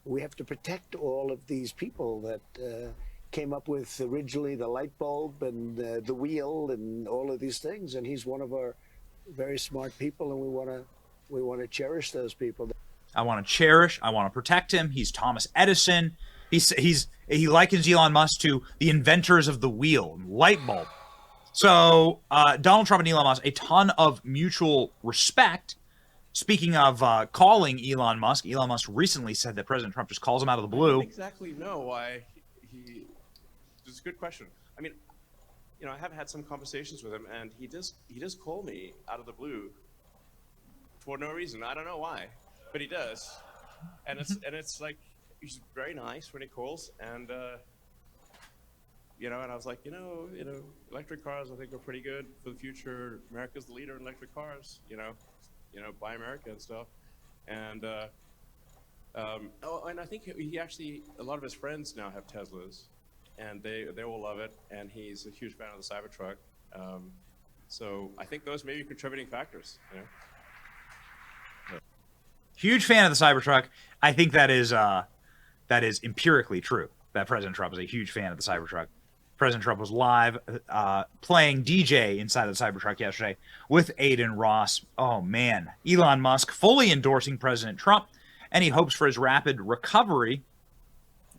we have to protect all of these people that came up with originally the light bulb and the wheel and all of these things. And he's one of our very smart people, and we want to cherish those people. I want to cherish, I want to protect him. He's Thomas Edison. He likens Elon Musk to the inventors of the wheel, light bulb. So Donald Trump and Elon Musk, a ton of mutual respect. Speaking of calling Elon Musk recently said that President Trump just calls him out of the blue. I don't exactly know why he. It's a good question. I mean, you know, I have had some conversations with him, and he does call me out of the blue for no reason. I don't know why, but he does, and it's like he's very nice when he calls, and you know, and I was like, you know, electric cars I think are pretty good for the future. America's the leader in electric cars. You know, buy America and stuff, and and I think he actually, a lot of his friends now have Teslas, and they will love it, and he's a huge fan of the Cybertruck. So I think those may be contributing factors. You know? Huge fan of the Cybertruck. I think that is empirically true. That President Trump is a huge fan of the Cybertruck. President Trump was live playing DJ inside the Cybertruck yesterday with Aiden Ross. Oh, man. Elon Musk fully endorsing President Trump, and he hopes for his rapid recovery.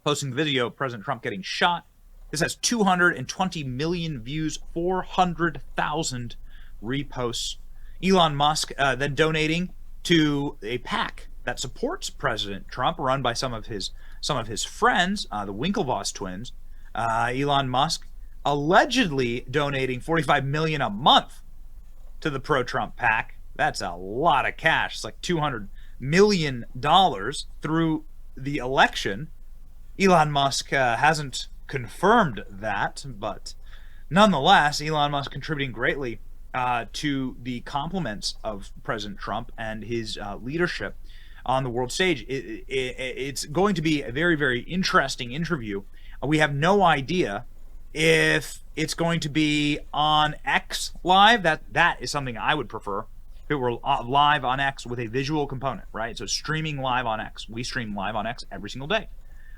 Posting the video of President Trump getting shot. This has 220 million views, 400,000 reposts. Elon Musk then donating to a PAC that supports President Trump, run by some of his friends, the Winklevoss twins. Elon Musk allegedly donating $45 million a month to the pro-Trump PAC. That's a lot of cash. It's like $200 million through the election. Elon Musk hasn't confirmed that, but nonetheless, Elon Musk contributing greatly to the compliments of President Trump and his leadership on the world stage. It's going to be a very, very interesting interview. We have no idea if it's going to be on X live. That is something I would prefer. If it were live on X with a visual component, right? So streaming live on X. We stream live on X every single day.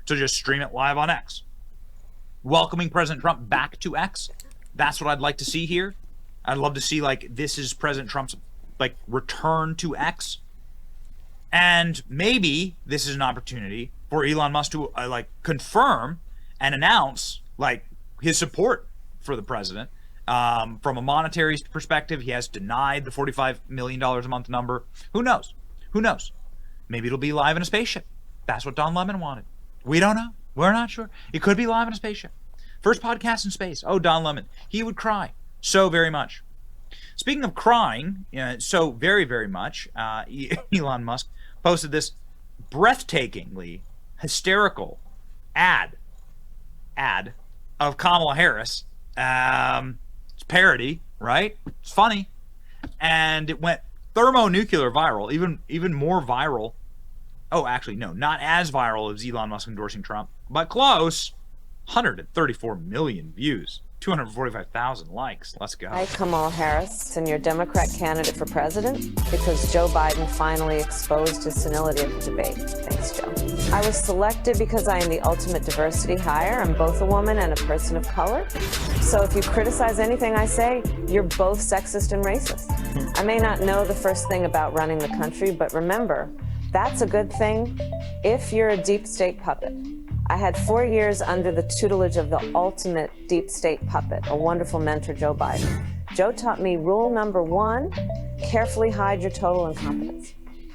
So just stream it live on X. Welcoming President Trump back to X. That's what I'd like to see here. I'd love to see, like, this is President Trump's, like, return to X. And maybe this is an opportunity for Elon Musk to, like, confirm and announce, like, his support for the president. From a monetary perspective, he has denied the $45 million a month number. Who knows? Who knows? Maybe it'll be live in a spaceship. That's what Don Lemon wanted. We don't know. We're not sure. It could be live in a spaceship. First podcast in space. Oh, Don Lemon. He would cry so very much. Speaking of crying, so very, very much, Elon Musk posted this breathtakingly hysterical ad of Kamala Harris. It's parody, right? It's funny. And it went thermonuclear viral, even more viral. Oh, actually, no, not as viral as Elon Musk endorsing Trump, but close. 134 million views, 245,000 likes. Let's go. Hi, Kamala Harris, and your Democrat candidate for president, because Joe Biden finally exposed his senility at the debate. Thanks, Joe. I was selected because I am the ultimate diversity hire. I'm both a woman and a person of color. So if you criticize anything I say, you're both sexist and racist. I may not know the first thing about running the country, but remember, that's a good thing if you're a deep state puppet. I had 4 years under the tutelage of the ultimate deep state puppet, a wonderful mentor, Joe Biden. Joe taught me rule number 1, carefully hide your total incompetence.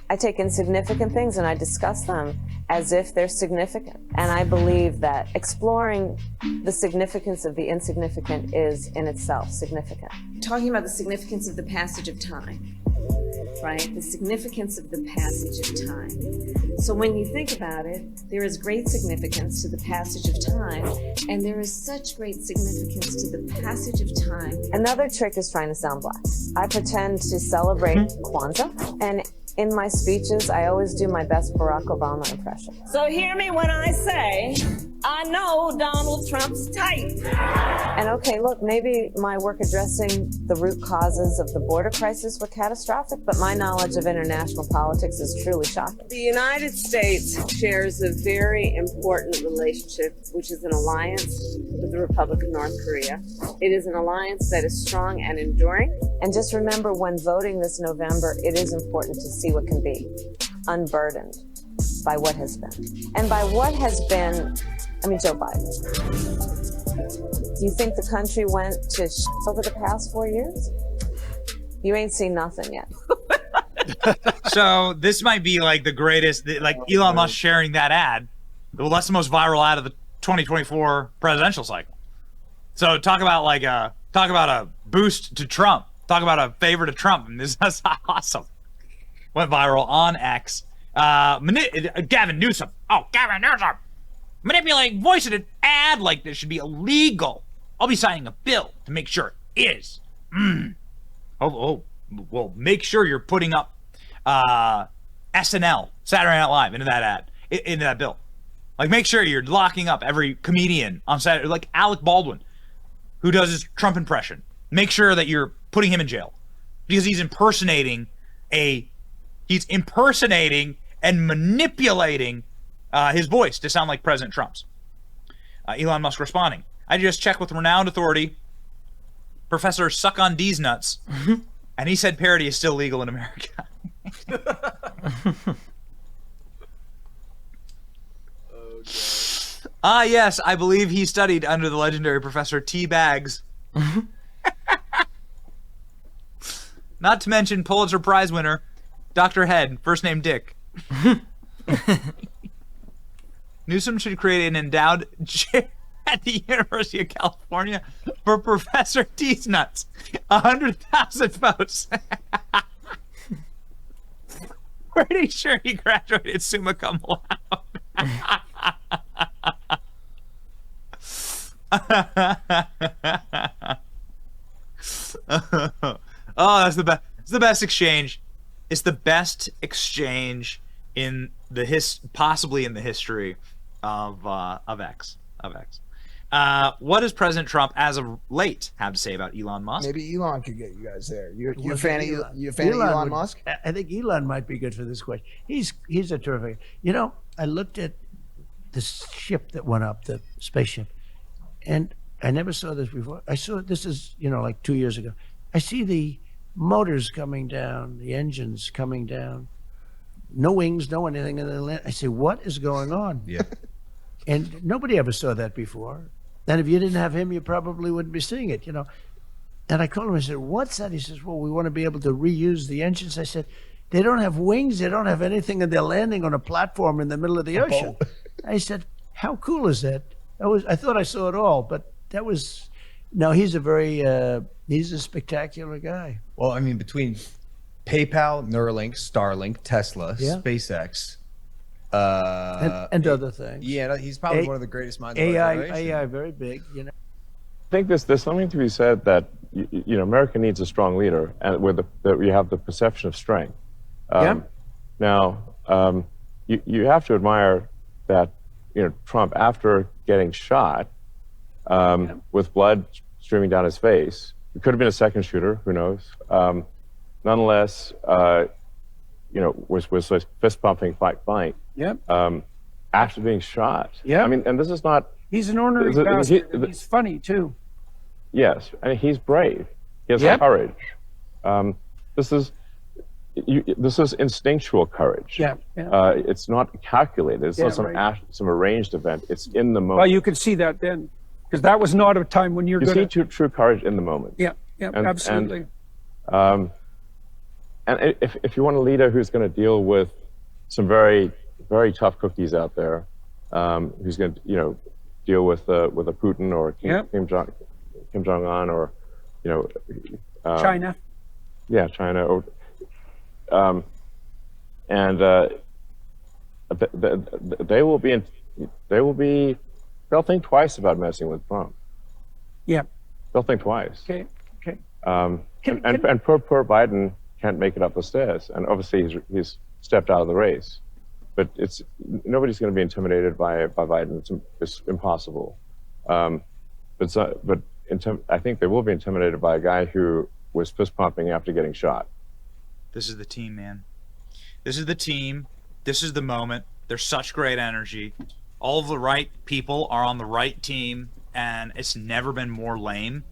I take insignificant things and I discuss them as if they're significant. And I believe that exploring the significance of the insignificant is in itself significant. Talking about the significance of the passage of time, right? The significance of the passage of time. So when you think about it, there is great significance to the passage of time, and there is such great significance to the passage of time. Another trick is trying to sound black. I pretend to celebrate Kwanzaa, and in my speeches, I always do my best Barack Obama impression. So hear me when I say, I know Donald Trump's type. And okay, look, maybe my work addressing the root causes of the border crisis were catastrophic, but my knowledge of international politics is truly shocking. The United States shares a very important relationship, which is an alliance with the Republic of North Korea. It is an alliance that is strong and enduring. And just remember, when voting this November, it is important to see what can be unburdened by what has been. And by what has been, Joe Biden. Do you think the country went to over the past 4 years? You ain't seen nothing yet. So this might be like the greatest, like Elon Musk sharing that ad. Well, that's the most viral ad of the 2024 presidential cycle. So talk about a boost to Trump. Talk about a favor to Trump. And that's awesome. Went viral on X. Gavin Newsom. Oh, Gavin Newsom. Manipulating voice in an ad like this should be illegal. I'll be signing a bill to make sure it is. Well, make sure you're putting up SNL, Saturday Night Live, into that ad, into that bill. Like, make sure you're locking up every comedian on Saturday, like Alec Baldwin, who does his Trump impression. Make sure that you're putting him in jail because he's impersonating and manipulating his voice to sound like President Trump's. Elon Musk responding, I just checked with renowned authority, Professor Suck on D's Nuts, and he said parody is still legal in America. Yes, I believe he studied under the legendary Professor T. Baggs. Not to mention Pulitzer Prize winner, Dr. Head, first name Dick. Newsom should create an endowed chair at the University of California for Professor T's Nuts. 100,000 votes. Pretty sure he graduated summa cum laude. Oh, that's the best. It's the best exchange. It's the best exchange in the possibly in the history of X. What does President Trump, as of late, have to say about Elon Musk? Maybe Elon could get you guys there. You're a fan of Elon Musk? I think Elon might be good for this question. He's a terrific. I looked at the ship that went up, the spaceship, and I never saw this before. I saw this is like 2 years ago. I see the motors coming down, the engines coming down, no wings, no anything, and then I say, what is going on? Yeah. And nobody ever saw that before. And if you didn't have him, you probably wouldn't be seeing it, And I called him, I said, what's that? He says, well, we want to be able to reuse the engines. I said, they don't have wings, they don't have anything, and they're landing on a platform in the middle of the ocean. I said, how cool is that? I thought I saw it all, but that was, no, he's a spectacular guy. Well, I mean, between PayPal, Neuralink, Starlink, Tesla, SpaceX, and other things. Yeah, he's probably one of the greatest minds of our generation. AI, very big, I think there's something to be said that America needs a strong leader, and that we have the perception of strength. Now, you have to admire that Trump, after getting shot with blood streaming down his face, it could have been a second shooter, who knows? Nonetheless, was fist pumping, fight. After being shot. Yeah. I mean, and this is not. He's an ornery bastard. He's funny too. Yes, I mean, he's brave. He has courage. This is instinctual courage. Yeah. It's not calculated. It's not some arranged event. It's in the moment. Well, you could see that then, because that was not a time when you see true courage in the moment. Yeah. Absolutely. And if you want a leader who's going to deal with some very, very tough cookies out there, who's going to deal with a Putin or Kim Jong-un or China. Yeah, China. Or, they'll think twice about messing with Trump. Yeah. They'll think twice. Okay. And poor Biden can't make it up the stairs, and obviously he's stepped out of the race. But nobody's going to be intimidated by Biden. It's impossible. I think they will be intimidated by a guy who was fist pumping after getting shot. This is the team, man. This is the team. This is the moment. There's such great energy. All of the right people are on the right team, and it's never been more lame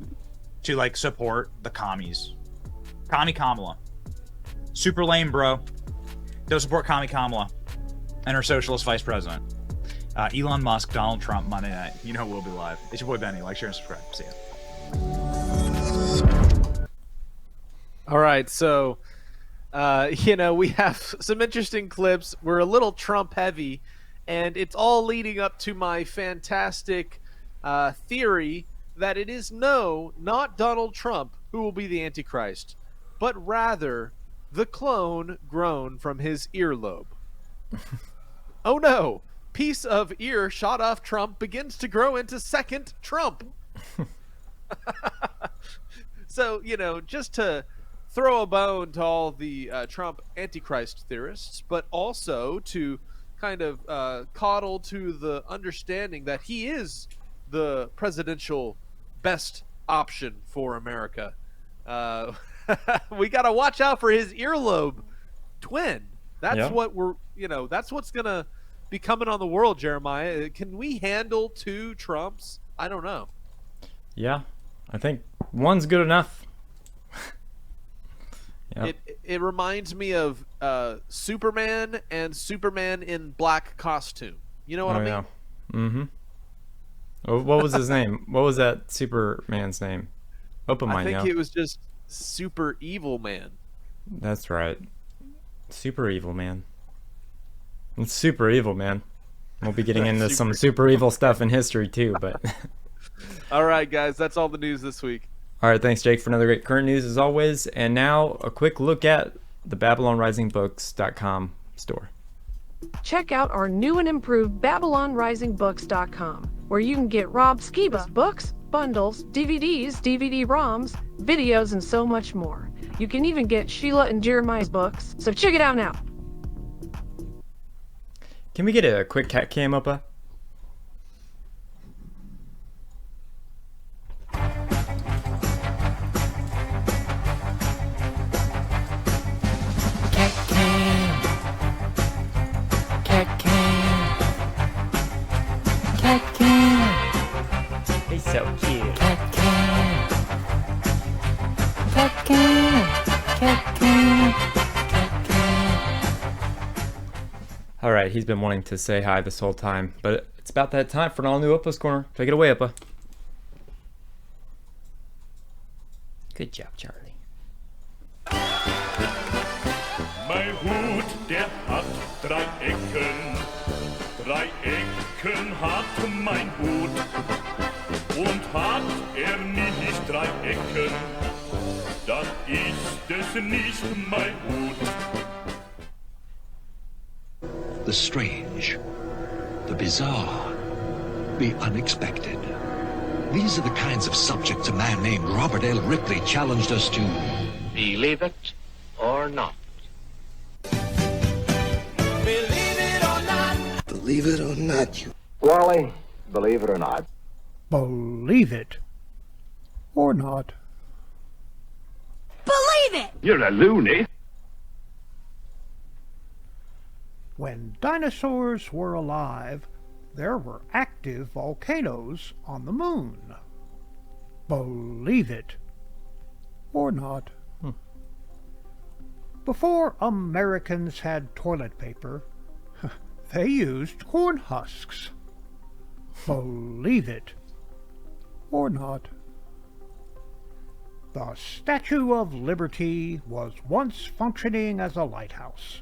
to support the commies. Commie Kamala. Super lame, bro. Don't support Commie Kamala and her socialist vice president. Elon Musk, Donald Trump, Monday night. You know we'll be live. It's your boy Benny. Like, share, and subscribe. See ya. All right, so we have some interesting clips. We're a little Trump heavy, and it's all leading up to my fantastic theory that it is not Donald Trump who will be the Antichrist, but rather the clone grown from his earlobe. Oh no! Piece of ear shot off Trump begins to grow into second Trump. So, just to throw a bone to all the Trump Antichrist theorists, but also to kind of coddle to the understanding that he is the presidential best option for America. We got to watch out for his earlobe twin. That's what that's what's going to be coming on the world, Jeremiah. Can we handle two Trumps? I don't know. Yeah, I think one's good enough. Yep. It reminds me of Superman and Superman in black costume. You know what I mean? Yeah. Mm-hmm. What was his name? What was that Superman's name? Open I think it was just Super Evil Man. That's right. Super Evil Man. It's super evil, man. We'll be getting into some super evil stuff in history too, but all right, guys, that's all the news this week. All right, thanks, Jake, for another great current news as always. And now a quick look at the BabylonRisingBooks.com store. Check out our new and improved BabylonRisingBooks.com, where you can get Rob Skiba's books, bundles, DVDs, DVD-ROMs, videos, and so much more. You can even get Sheila and Jeremiah's books, so check it out now. Can we get a quick cat cam, Opa? Cat cam. Cat cam. Cat cam. He's so cute. Cat cam. Cat cam. Cat cam. All right, he's been wanting to say hi this whole time, but it's about that time for an all-new Opas Corner. Take it away, Opa. Good job, Charlie. Mein Hut, der hat 3 Ecken. 3 Ecken hat mein Hut. Und hat nicht 3 Ecken, dann ist es nicht mein Hut. The strange, the bizarre, the unexpected. These are the kinds of subjects a man named Robert L. Ripley challenged us to believe it or not. Believe it or not. Believe it or not, you. Wally, believe it or not. Believe it or not. Believe it! You're a loony. When dinosaurs were alive, there were active volcanoes on the moon. Believe it or not. Before Americans had toilet paper, they used corn husks. Believe it or not. The Statue of Liberty was once functioning as a lighthouse.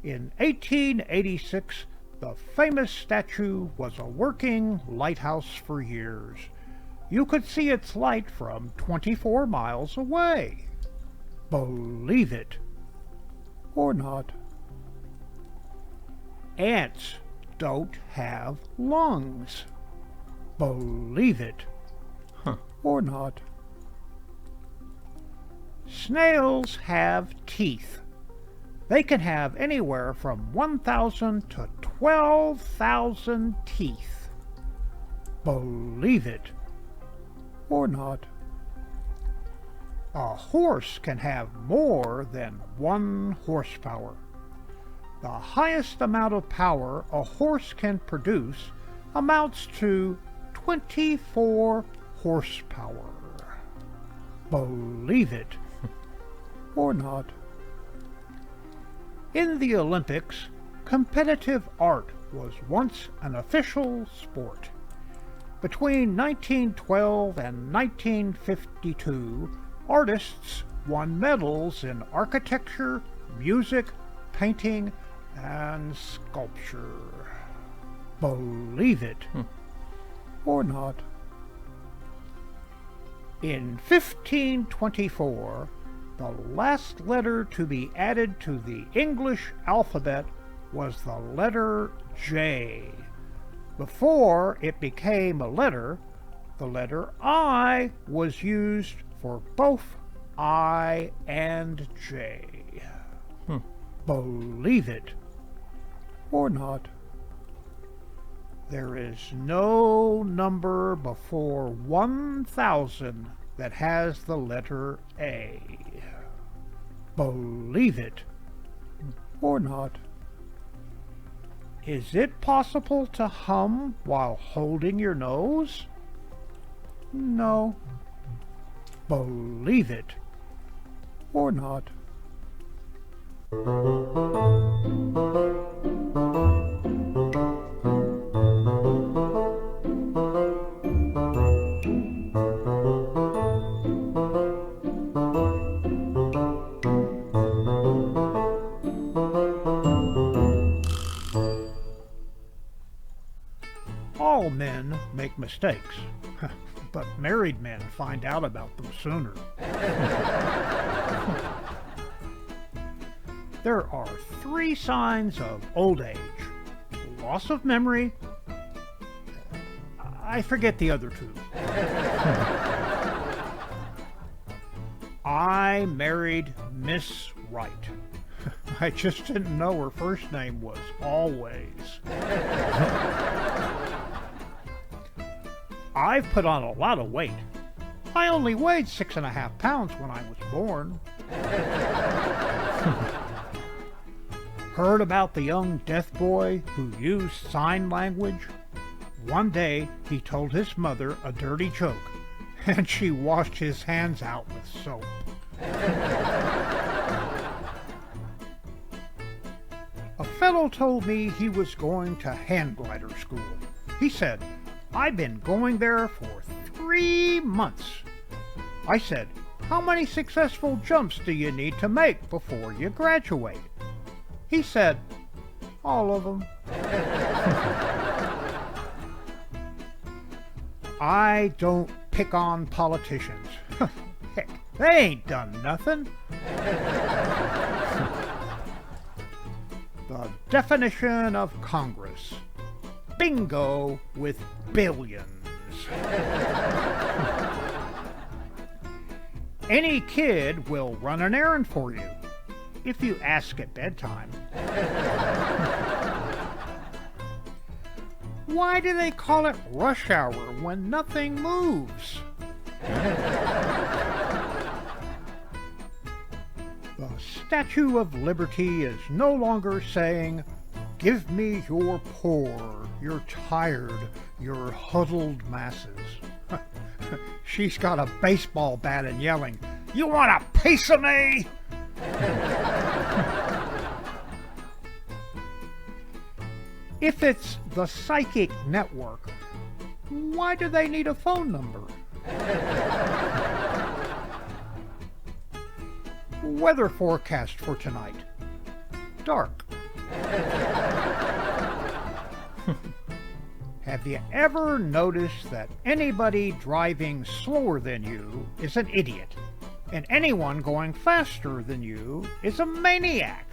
In 1886, the famous statue was a working lighthouse for years. You could see its light from 24 miles away. Believe it or not. Ants don't have lungs. Believe it or not. Snails have teeth. They can have anywhere from 1,000 to 12,000 teeth. Believe it or not. A horse can have more than 1 horsepower. The highest amount of power a horse can produce amounts to 24 horsepower. Believe it or not. In the Olympics, competitive art was once an official sport. Between 1912 and 1952, artists won medals in architecture, music, painting, and sculpture. Believe it or not. In 1524, the last letter to be added to the English alphabet was the letter J. Before it became a letter, the letter I was used for both I and J. Believe it or not. There is no number before 1,000 that has the letter A. Believe it or not. Is it possible to hum while holding your nose? No. Believe it or not. All men make mistakes, but married men find out about them sooner. There are 3 signs of old age: loss of memory. I forget the other 2. I married Miss Right. I just didn't know her first name was Always. I've put on a lot of weight. I only weighed 6.5 pounds when I was born. Heard about the young deaf boy who used sign language? One day he told his mother a dirty joke, and she washed his hands out with soap. A fellow told me he was going to hand glider school. He said, "I've been going there for 3 months." I said, "How many successful jumps do you need to make before you graduate?" He said, "All of them." I don't pick on politicians. Heck, they ain't done nothing. The definition of Congress: bingo with billions. Any kid will run an errand for you if you ask at bedtime. Why do they call it rush hour when nothing moves? The Statue of Liberty is no longer saying, "Give me your poor, your tired, your huddled masses." She's got a baseball bat and yelling, "You want a piece of me?" If it's the psychic network, why do they need a phone number? Weather forecast for tonight: dark. Have you ever noticed that anybody driving slower than you is an idiot, and anyone going faster than you is a maniac?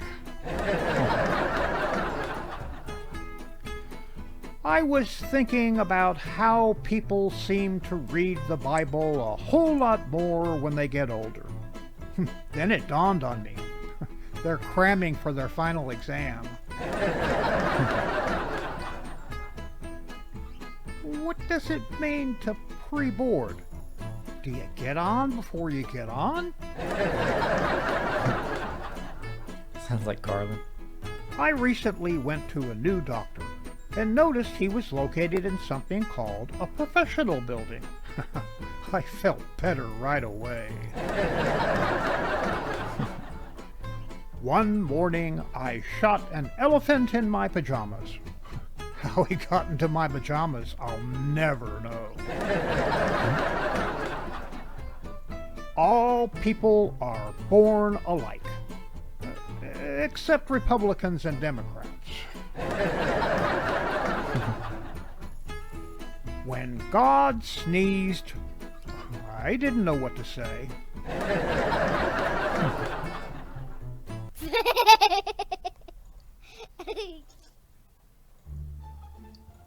I was thinking about how people seem to read the Bible a whole lot more when they get older. Then it dawned on me. They're cramming for their final exam. What does it mean to pre-board? Do you get on before you get on? Sounds like Carlin. I recently went to a new doctor and noticed he was located in something called a professional building. I felt better right away. One morning, I shot an elephant in my pajamas. How he got into my pajamas, I'll never know. All people are born alike, except Republicans and Democrats. When God sneezed, I didn't know what to say.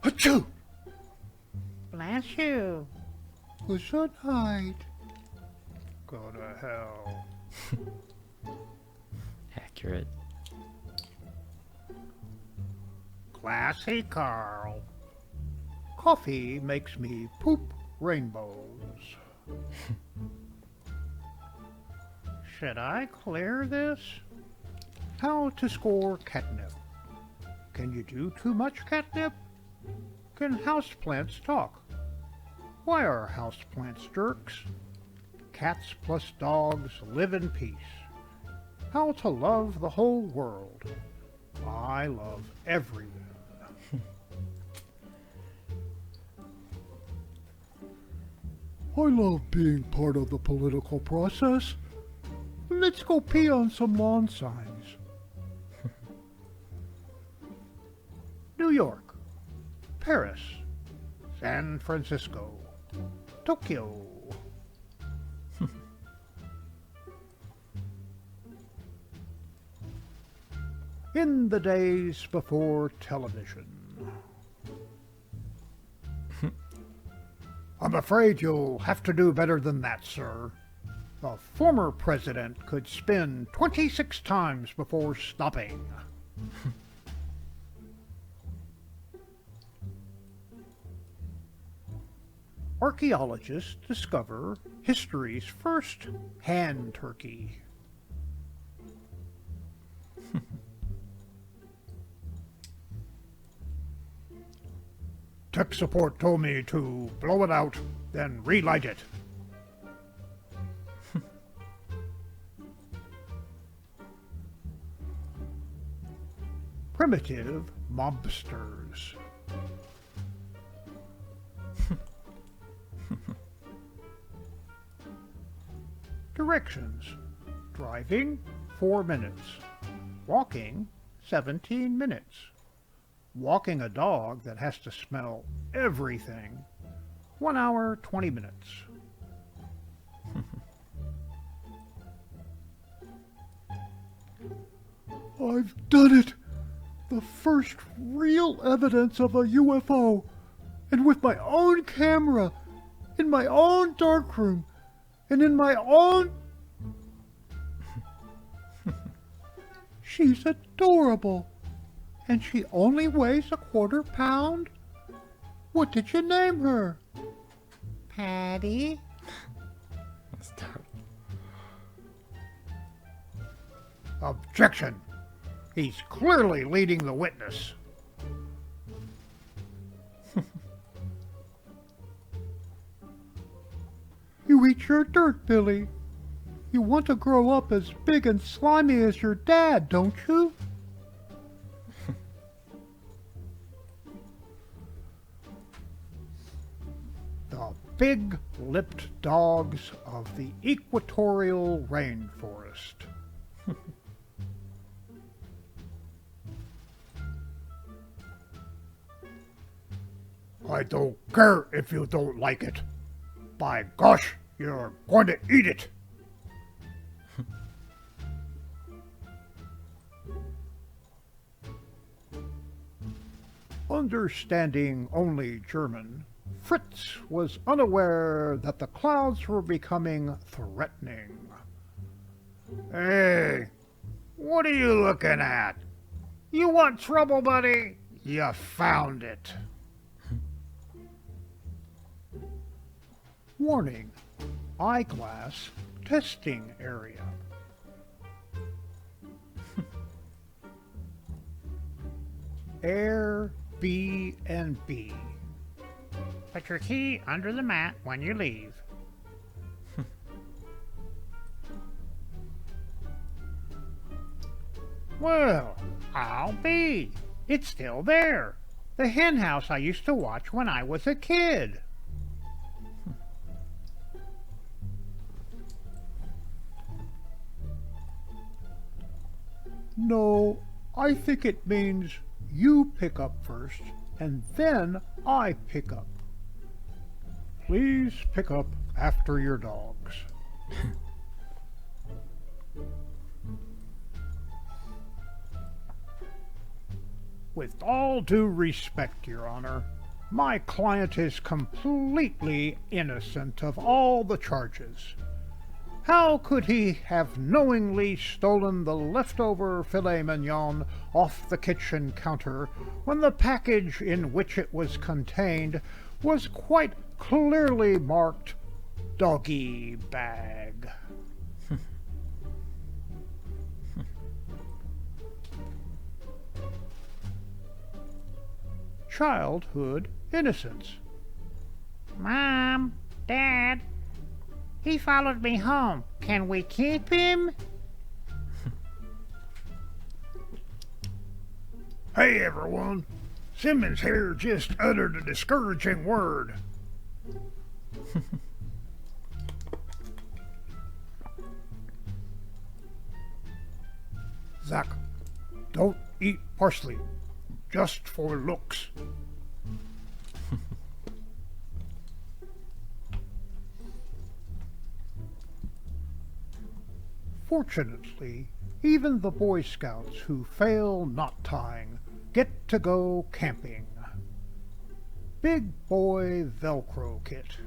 Achoo! Bless you. Good night. Go to hell. Accurate. Classy Carl. Coffee makes me poop rainbows. Should I clear this? How to score catnip. Can you do too much catnip? Can houseplants talk? Why are houseplants jerks? Cats plus dogs live in peace. How to love the whole world. I love everyone. I love being part of the political process. Let's go pee on some lawn signs. New York, Paris, San Francisco, Tokyo. In the days before television. I'm afraid you'll have to do better than that, sir. The former president could spin 26 times before stopping. Archaeologists discover history's first hand turkey. Tech support told me to blow it out, then relight it. Primitive mobsters. Directions. Driving, 4 minutes. Walking, 17 minutes. Walking a dog that has to smell everything, 1 hour, 20 minutes. I've done it! The first real evidence of a UFO, and with my own camera, in my own darkroom, and in my own... She's adorable. And she only weighs a quarter pound? What did you name her? Patty? That's dark. Objection! He's clearly leading the witness. You eat your dirt, Billy. You want to grow up as big and slimy as your dad, don't you? The big-lipped dogs of the equatorial rainforest. I don't care if you don't like it. By gosh, you're going to eat it. Understanding only German, Fritz was unaware that the clouds were becoming threatening. Hey, what are you looking at? You want trouble, buddy? You found it. Warning, eyeglass testing area. Airbnb. Put your key under the mat when you leave. Well, I'll be. It's still there. The hen house I used to watch when I was a kid. No, I think it means you pick up first, and then I pick up. Please pick up after your dogs. With all due respect, Your Honor, my client is completely innocent of all the charges. How could he have knowingly stolen the leftover filet mignon off the kitchen counter when the package in which it was contained was quite clearly marked doggy bag? Childhood innocence. Mom, Dad, he followed me home. Can we keep him? Hey everyone, Simmons here just uttered a discouraging word. Zach, don't eat parsley, just for looks. Fortunately, even the Boy Scouts who fail knot tying get to go camping. Big Boy Velcro Kit.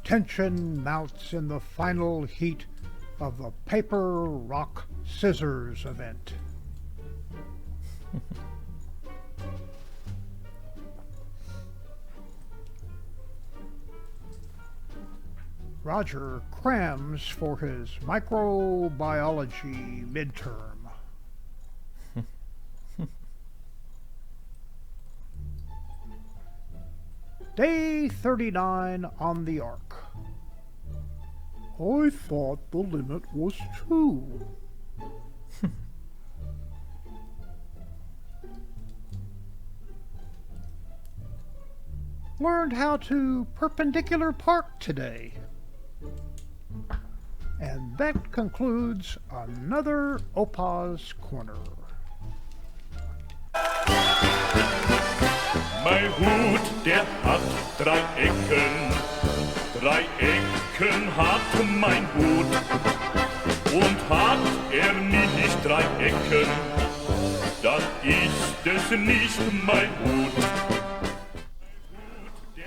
Tension mounts in the final heat of the paper, rock, scissors event. Roger crams for his microbiology midterm. Day 39 on the Ark. I thought the limit was 2. Learned how to perpendicular park today. And that concludes another Opas Corner. Mein Hut, der hat 3 Ecken. 3 Ecken hat mein Hut. Und hat nicht 3 Ecken, dann ist es nicht mein Hut.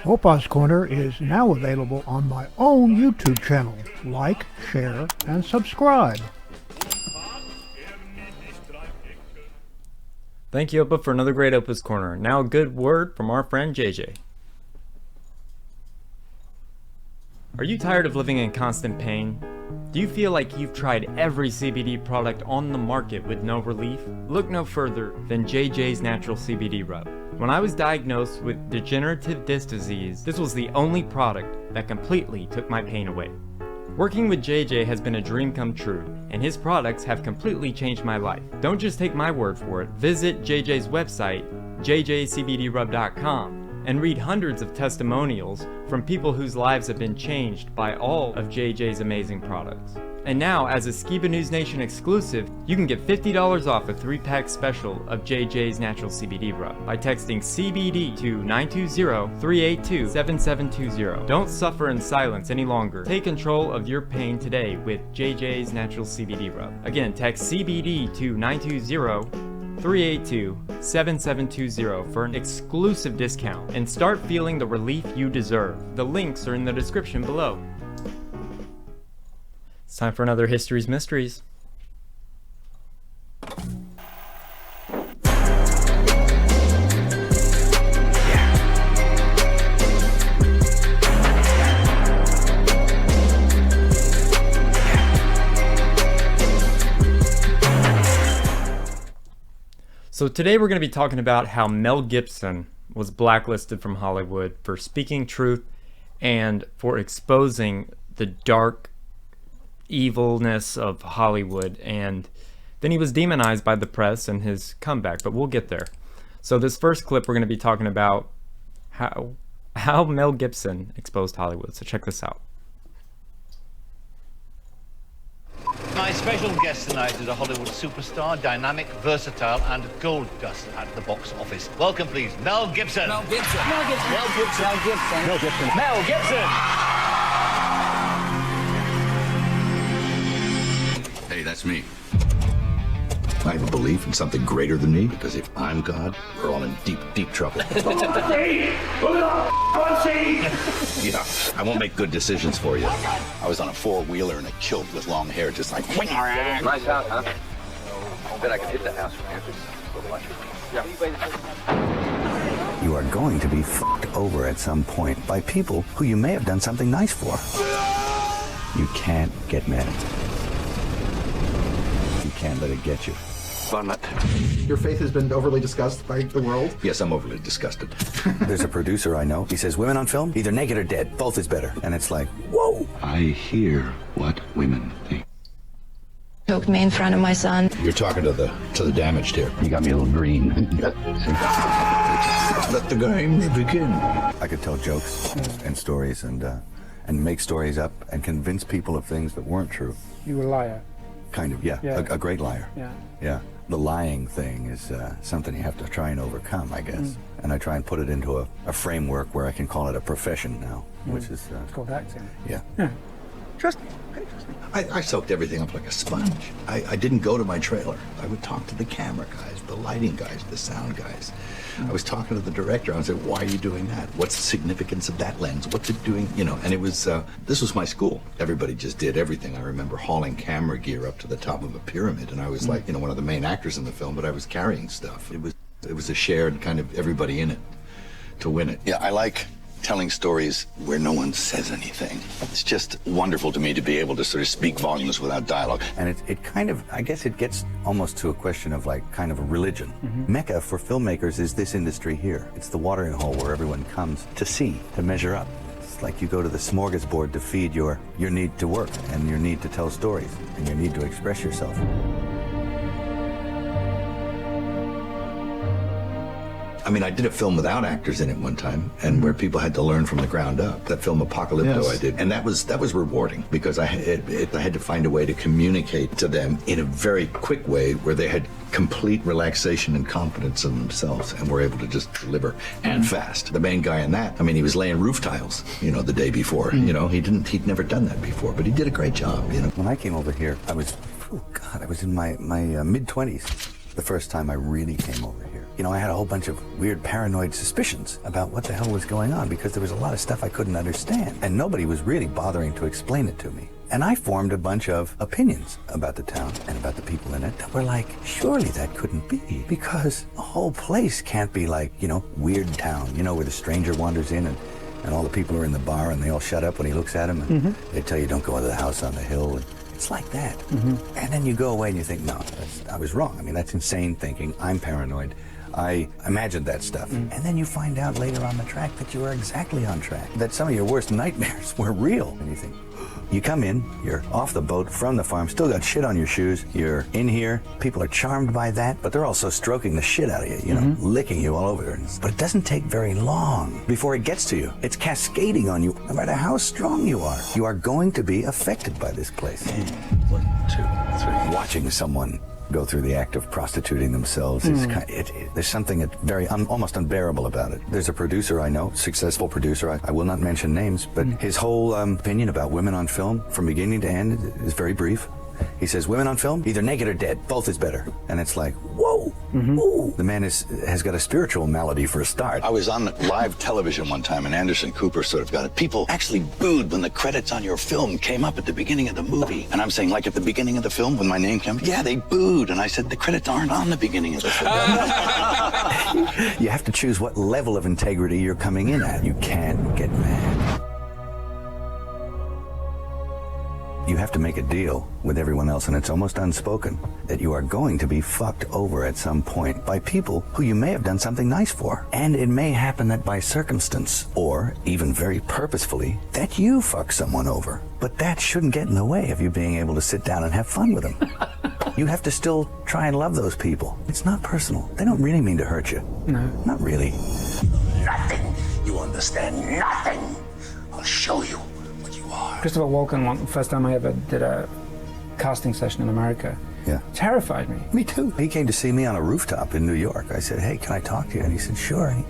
Opas Corner is now available on my own YouTube channel. Like, share, and subscribe. Thank you, Opa, for another great Opas Corner. Now a good word from our friend JJ. Are you tired of living in constant pain? Do you feel like you've tried every CBD product on the market with no relief? Look no further than JJ's Natural CBD Rub. When I was diagnosed with degenerative disc disease, this was the only product that completely took my pain away. Working with JJ has been a dream come true, and his products have completely changed my life. Don't just take my word for it. Visit JJ's website, jjcbdrub.com, and read hundreds of testimonials from people whose lives have been changed by all of JJ's amazing products. And now, as a Skiba News Nation exclusive, you can get $50 off a 3-pack special of JJ's Natural CBD Rub by texting CBD to 920-382-7720. Don't suffer in silence any longer. Take control of your pain today with JJ's Natural CBD Rub. Again, text CBD to 920-382-7720 for an exclusive discount and start feeling the relief you deserve. The links are in the description below. It's time for another History's Mysteries. So today we're going to be talking about how Mel Gibson was blacklisted from Hollywood for speaking truth and for exposing the dark evilness of Hollywood and Then he was demonized by the press and his comeback, but we'll get there. So this first clip, we're going to be talking about how Mel Gibson exposed Hollywood. So check this out. My special guest tonight is a Hollywood superstar, dynamic, versatile, and gold dust at the box office. Welcome, please, Mel Gibson. Mel Gibson. Mel Gibson. Mel Gibson. Mel Gibson. Mel Gibson. Mel Gibson. Hey, that's me. I have a belief in something greater than me, because if I'm God, we're all in deep, deep trouble. Yeah, I won't make good decisions for you. I was on a four-wheeler in a kilt with long hair, just like... Nice house, huh? I bet I could hit that house from here. You are going to be fucked over at some point by people who you may have done something nice for. You can't get mad. You can't let it get you. Your faith has been overly discussed by the world? Yes, I'm overly disgusted. There's a producer I know. He says women on film, either naked or dead. Both is better. And it's like, whoa. I hear what women think. Choked me in front of my son. You're talking to the damaged here. You got me a little green. Let the game begin. I could tell jokes and stories and make stories up and convince people of things that weren't true. You were a liar. Kind of, yeah. A great liar. Yeah. Yeah. The lying thing is something you have to try and overcome, I guess. And I try and put it into a framework where I can call it a profession now, which is... it's called acting. Yeah. Trust me. I soaked everything up like a sponge. I didn't go to my trailer. I would talk to the camera guys, the lighting guys, the sound guys. I was talking to the director. I was like, why are you doing that? What's the significance of that lens? What's it doing? You know, and it was, this was my school. Everybody just did everything. I remember hauling camera gear up to the top of a pyramid, and I was like, you know, one of the main actors in the film, but I was carrying stuff. It was a shared kind of everybody in it to win it. Yeah, I like telling stories where no one says anything. It's just wonderful to me to be able to sort of speak volumes without dialogue. And it kind of, I guess it gets almost to a question of like kind of a religion. Mecca for filmmakers is this industry here. It's the watering hole where everyone comes to see, to measure up. It's like you go to the smorgasbord to feed your need to work and your need to tell stories and your need to express yourself. I mean, I did a film without actors in it one time, and where people had to learn from the ground up. That film Apocalypto I did, and that was rewarding because I had to find a way to communicate to them in a very quick way where they had complete relaxation and confidence in themselves and were able to just deliver and fast. The main guy in that, I mean, he was laying roof tiles, you know, the day before. You know, he'd never done that before, but he did a great job. You know, when I came over here, I was in my mid-20s. The first time I really came over here. You know, I had a whole bunch of weird paranoid suspicions about what the hell was going on because there was a lot of stuff I couldn't understand and nobody was really bothering to explain it to me. And I formed a bunch of opinions about the town and about the people in it that were like, surely that couldn't be because the whole place can't be like, you know, weird town, you know, where the stranger wanders in and all the people are in the bar and they all shut up when he looks at them and they tell you don't go into the house on the hill. It's like that. And then you go away and you think, no, I was wrong. I mean, that's insane thinking. I'm paranoid. I imagined that stuff. And then you find out later on the track that you were exactly on track, that some of your worst nightmares were real. And you think, you come in, you're off the boat from the farm, still got shit on your shoes, you're in here, people are charmed by that, but they're also stroking the shit out of you, you know, licking you all over. But it doesn't take very long before it gets to you. It's cascading on you, no matter how strong you are. You are going to be affected by this place. 1, 2, 3. Watching someone go through the act of prostituting themselves is there's something very almost unbearable about it. There's a producer I know, successful producer, I will not mention names, but his whole opinion about women on film from beginning to end is very brief. He says women on film, either naked or dead, both is better. And it's like, whoa, whoa. The man has got a spiritual malady for a start. I was on live television one time and Anderson Cooper sort of got it. People actually booed when the credits on your film came up at the beginning of the movie. And I'm saying, like at the beginning of the film when my name came, yeah, they booed. And I said, the credits aren't on the beginning of the film. You have to choose what level of integrity you're coming in at. You can't get mad. You have to make a deal with everyone else, and it's almost unspoken, that you are going to be fucked over at some point by people who you may have done something nice for. And it may happen that by circumstance, or even very purposefully, that you fuck someone over. But that shouldn't get in the way of you being able to sit down and have fun with them. You have to still try and love those people. It's not personal. They don't really mean to hurt you. No. Not really. Nothing. You understand nothing. I'll show you what you are. Christopher Walken, the first time I ever did a casting session in America, terrified me. Me too. He came to see me on a rooftop in New York. I said, hey, can I talk to you? And he said, sure. And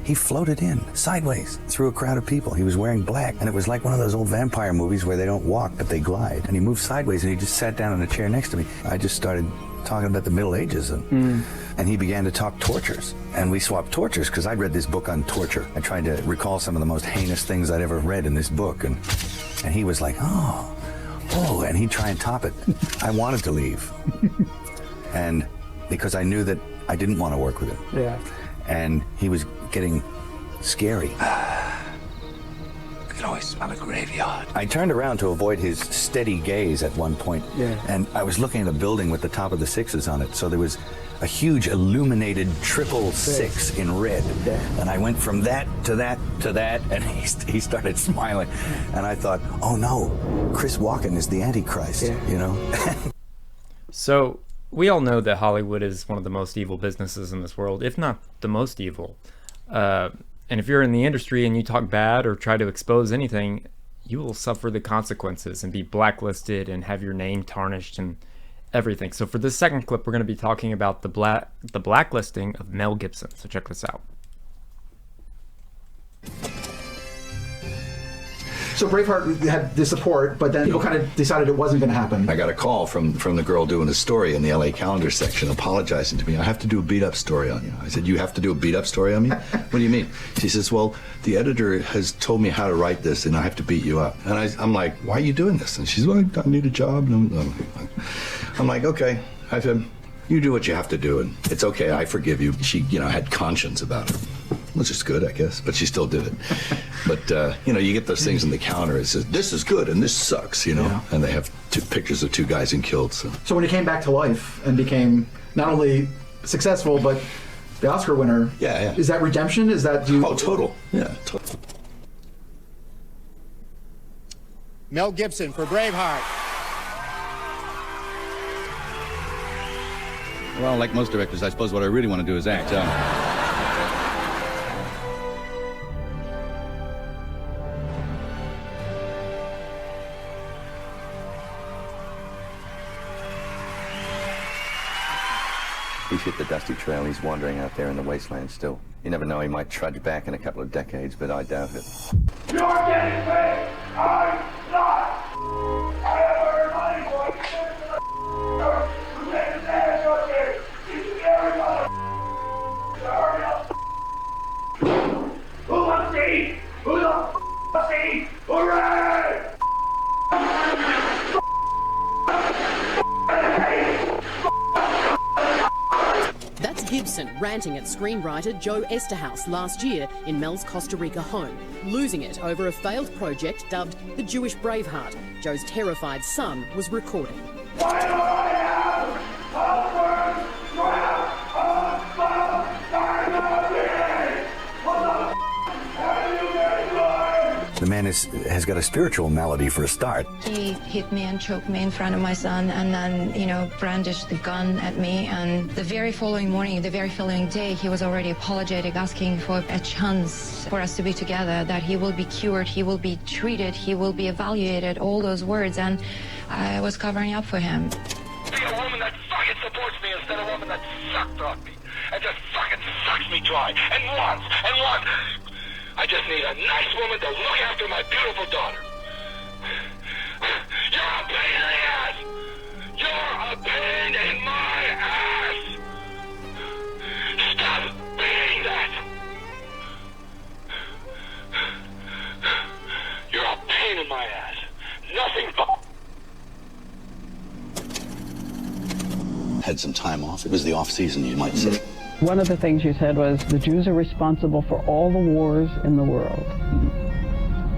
he floated in sideways through a crowd of people. He was wearing black, and it was like one of those old vampire movies where they don't walk, but they glide. And he moved sideways, and he just sat down in a chair next to me. I just started talking about the Middle Ages, and he began to talk tortures. And we swapped tortures, because I'd read this book on torture. I tried to recall some of the most heinous things I'd ever read in this book, and he was like, oh, and he'd try and top it. I wanted to leave. And because I knew that I didn't want to work with him. Yeah. And he was getting scary. I can always smell a graveyard. I turned around to avoid his steady gaze at one point, and I was looking at a building with the top of the sixes on it, so there was a huge illuminated 666 in red. And I went from that to that to that, and he started smiling. And I thought, oh no, Chris Walken is the Antichrist, you know? So, we all know that Hollywood is one of the most evil businesses in this world, if not the most evil. And if you're in the industry and you talk bad or try to expose anything, you will suffer the consequences and be blacklisted and have your name tarnished and everything. So for this second clip, we're going to be talking about the blacklisting of Mel Gibson. So check this out. So Braveheart had the support, but then people kind of decided it wasn't going to happen. I got a call from the girl doing a story in the LA Calendar section apologizing to me. I have to do a beat-up story on you. I said, you have to do a beat-up story on me? What do you mean? She says, well, the editor has told me how to write this, and I have to beat you up. And I'm like, why are you doing this? And she's like, I need a job. And I'm like, okay. I said, you do what you have to do, and it's okay. I forgive you. She, had conscience about it. Which is good, I guess, but she still did it. But, you get those things in the calendar. It says, this is good and this sucks, and they have pictures of two guys in kilts. So when he came back to life and became not only successful, but the Oscar winner, is that redemption? Is that Oh, total. Yeah, total. Mel Gibson for Braveheart. Well, like most directors, I suppose what I really want to do is act. He's hit the dusty trail. He's wandering out there in the wasteland still. You never know, he might trudge back in a couple of decades, but I doubt it. You're getting paid! I'm not! I have earned money for it! Who made his ass your kid? You scary mother! Hurry up! Who wants to eat? Who the wants to eat? Hooray! That's Gibson ranting at screenwriter Joe Esterhaus last year in Mel's Costa Rica home, losing it over a failed project dubbed The Jewish Braveheart. Joe's terrified son was recording. Why don't I have Howard Draft of The man has got a spiritual malady for a start. He hit me and choked me in front of my son and then, brandished the gun at me. And the very following morning, the very following day, he was already apologetic, asking for a chance for us to be together, that he will be cured, he will be treated, he will be evaluated, all those words. And I was covering up for him. Be a woman that fucking supports me instead of a woman that sucked me and just fucking sucks me dry and wants. I just need a nice woman to look after my beautiful daughter. You're a pain in the ass! You're a pain in my ass! Stop being that! You're a pain in my ass. Nothing but... Had some time off. It was the off season, you might say. One of the things you said was the Jews are responsible for all the wars in the world.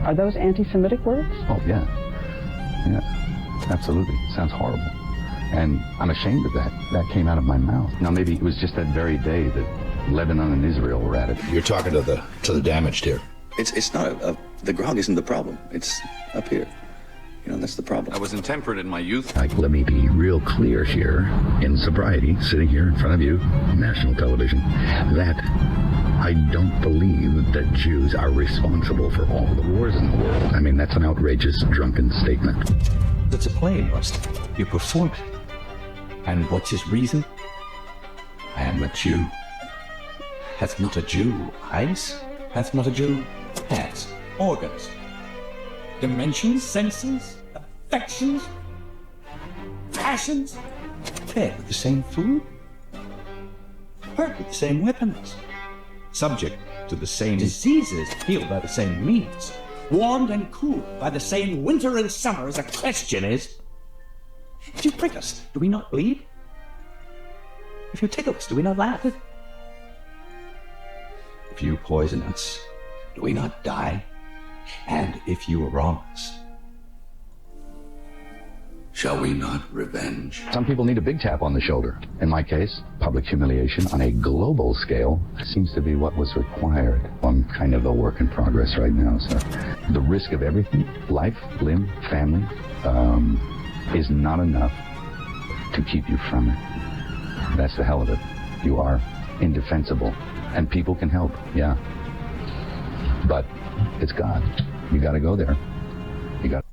Are those anti-Semitic words? Oh, yeah. Yeah, absolutely. Sounds horrible. And I'm ashamed of that. That came out of my mouth. Now, maybe it was just that very day that Lebanon and Israel were at it. You're talking to the damaged here. It's not the grog isn't the problem. It's up here. You know, that's the problem. I was intemperate in my youth. Like, let me be real clear here, in sobriety, sitting here in front of you, national television, that I don't believe that Jews are responsible for all the wars in the world. I mean, that's an outrageous, drunken statement. It's a play, Rust. You perform it. And what's his reason? I am a Jew. Hath not a Jew eyes? Hath not a Jew hands, organs, dimensions, senses, affections, passions? Fed with the same food? Hurt with the same weapons? Subject to the same diseases, healed by the same means? Warmed and cooled by the same winter and summer as a Christian is? If you prick us, do we not bleed? If you tickle us, do we not laugh? If you poison us, do we not die? And if you wrong us, shall we not revenge? Some people need a big tap on the shoulder. In my case, public humiliation on a global scale seems to be what was required. I'm kind of a work in progress right now, so the risk of everything, life, limb, family, is not enough to keep you from it. That's the hell of it. You are indefensible, and people can help, yeah. But it's God. You gotta go there. You got.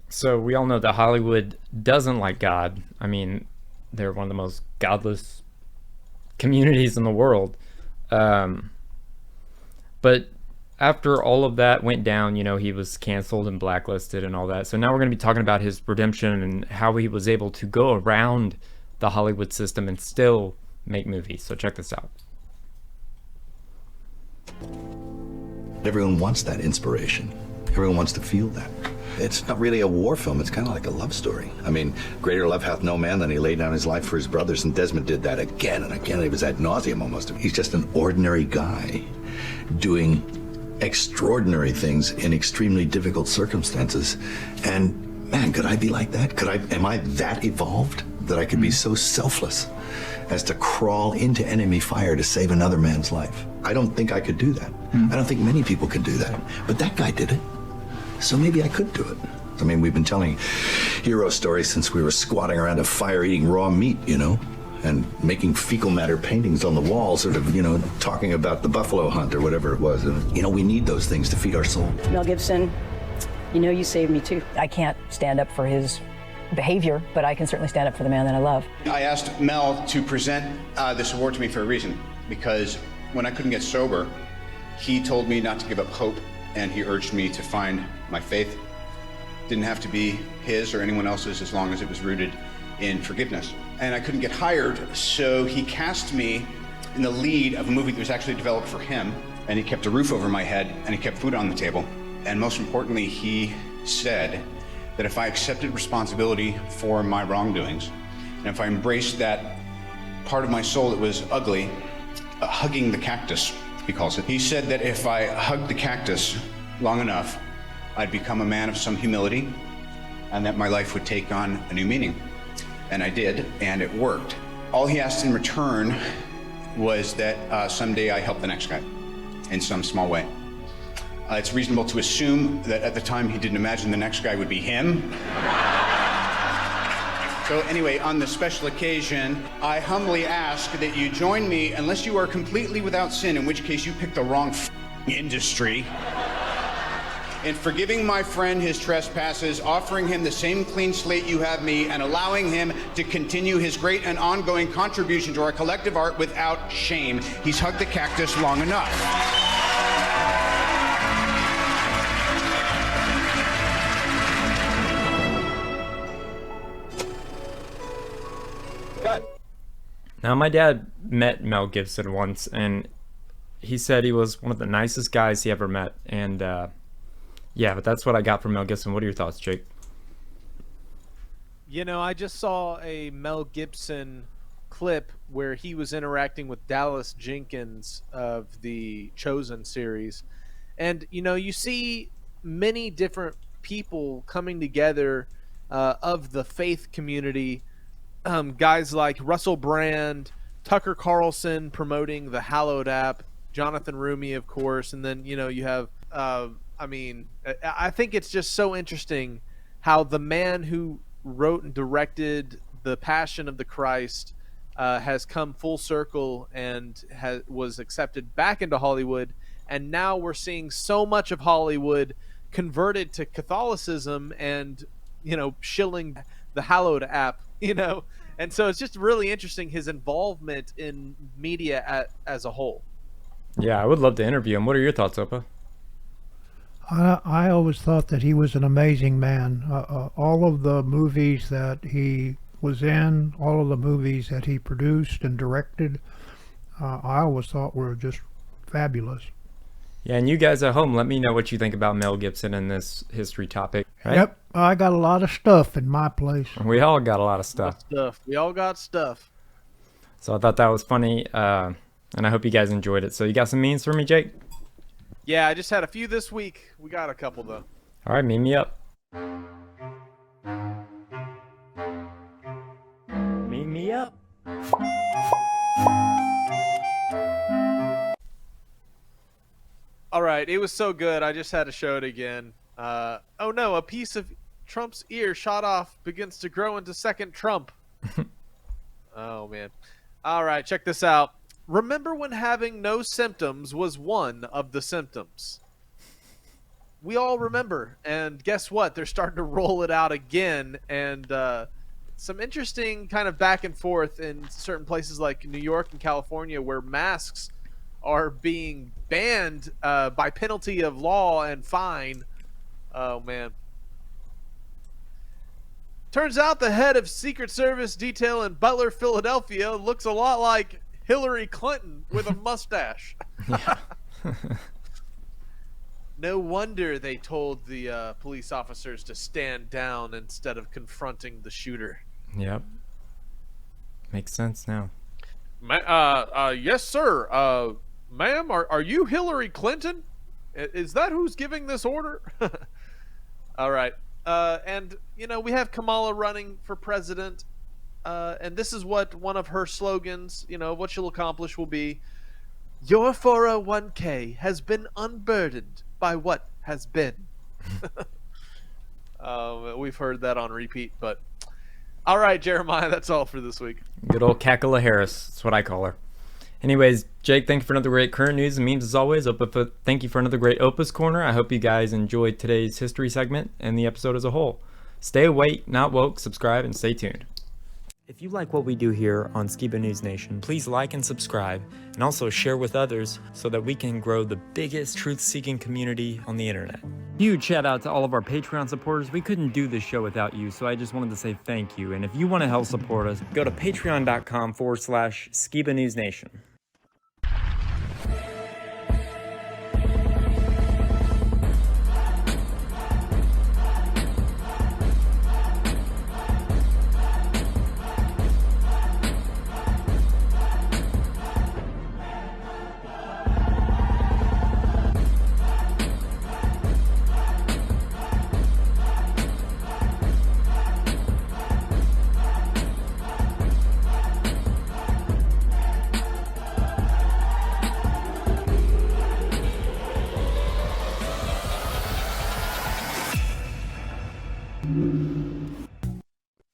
So we all know that Hollywood doesn't like God. I mean, they're one of the most godless communities in the world. But after all of that went down, you know, he was canceled and blacklisted and all that. So now we're going to be talking about his redemption and how he was able to go around the Hollywood system and still make movies. So check this out. Everyone wants that inspiration. Everyone wants to feel that. It's not really a war film, it's kind of like a love story. I mean, greater love hath no man than he laid down his life for his brothers, and Desmond did that again and again. It was ad nauseum almost. He's just an ordinary guy doing extraordinary things in extremely difficult circumstances. And man, could I be like that? Am I that evolved that I could be so selfless as to crawl into enemy fire to save another man's life? I don't think I could do that. I don't think many people could do that. But that guy did it. So maybe I could do it. I mean, we've been telling hero stories since we were squatting around a fire eating raw meat, you know, and making fecal matter paintings on the wall, sort of, you know, talking about the buffalo hunt or whatever it was. And, you know, we need those things to feed our soul. Mel Gibson, you know you saved me too. I can't stand up for his behavior, but I can certainly stand up for the man that I love. I asked Mel to present this award to me for a reason, because when I couldn't get sober, he told me not to give up hope, and he urged me to find my faith. Didn't have to be his or anyone else's as long as it was rooted in forgiveness. And I couldn't get hired, so he cast me in the lead of a movie that was actually developed for him, and he kept a roof over my head, and he kept food on the table. And most importantly, he said that if I accepted responsibility for my wrongdoings, and if I embraced that part of my soul that was ugly, hugging the cactus, he calls it. He said that if I hugged the cactus long enough, I'd become a man of some humility, and that my life would take on a new meaning. And I did, and it worked. All he asked in return was that someday I help the next guy in some small way. It's reasonable to assume that at the time he didn't imagine the next guy would be him. So anyway, on this special occasion, I humbly ask that you join me, unless you are completely without sin, in which case you picked the wrong industry, in forgiving my friend his trespasses, offering him the same clean slate you have me, and allowing him to continue his great and ongoing contribution to our collective art without shame. He's hugged the cactus long enough. Now, my dad met Mel Gibson once, and he said he was one of the nicest guys he ever met. And yeah, but that's what I got from Mel Gibson. What are your thoughts, Jake? You know, I just saw a Mel Gibson clip where he was interacting with Dallas Jenkins of the Chosen series. And, you know, you see many different people coming together of the faith community. Guys like Russell Brand, Tucker Carlson promoting the Hallowed app, Jonathan Rumi, of course, and then, you know, you have, I mean, I think it's just so interesting how the man who wrote and directed The Passion of the Christ has come full circle and was accepted back into Hollywood, and now we're seeing so much of Hollywood converted to Catholicism and, you know, shilling the Hallowed app, you know. And so it's just really interesting, his involvement in media as a whole. Yeah, I would love to interview him. What are your thoughts, Opa? I always thought that he was an amazing man. All of the movies that he was in, all of the movies that he produced and directed, I always thought were just fabulous. Yeah, and you guys at home, let me know what you think about Mel Gibson and this history topic. Right? Yep, I got a lot of stuff in my place. We all got a lot of stuff. We all got stuff. So I thought that was funny, and I hope you guys enjoyed it. So you got some memes for me, Jake? Yeah, I just had a few this week. We got a couple, though. All right, meme me up. Meme me up. All right, it was so good. I just had to show it again. Oh no, a piece of Trump's ear shot off, begins to grow into second Trump. Oh man. All right, check this out. Remember when having no symptoms was one of the symptoms? We all remember, and guess what? They're starting to roll it out again, and some interesting kind of back and forth in certain places like New York and California, where masks are being banned by penalty of law and fine. Oh man. Turns out the head of Secret Service detail in Butler, Philadelphia looks a lot like Hillary Clinton with a mustache. No wonder they told the police officers to stand down instead of confronting the shooter. Yep. Makes sense now. Yes, sir. Ma'am, are you Hillary Clinton? Is that who's giving this order? All right. And, you know, we have Kamala running for president. And this is what one of her slogans, you know, what she'll accomplish will be, your 401k has been unburdened by what has been. We've heard that on repeat, but all right, Jeremiah, that's all for this week. Good old Cackle Harris. That's what I call her. Anyways, Jake, thank you for another great current news and memes as always. Thank you for another great Opas Corner. I hope you guys enjoyed today's history segment and the episode as a whole. Stay awake, not woke, subscribe, and stay tuned. If you like what we do here on Skiba News Nation, please like and subscribe, and also share with others so that we can grow the biggest truth-seeking community on the internet. Huge shout out to all of our Patreon supporters. We couldn't do this show without you, so I just wanted to say thank you. And if you want to help support us, go to patreon.com/Skiba News Nation.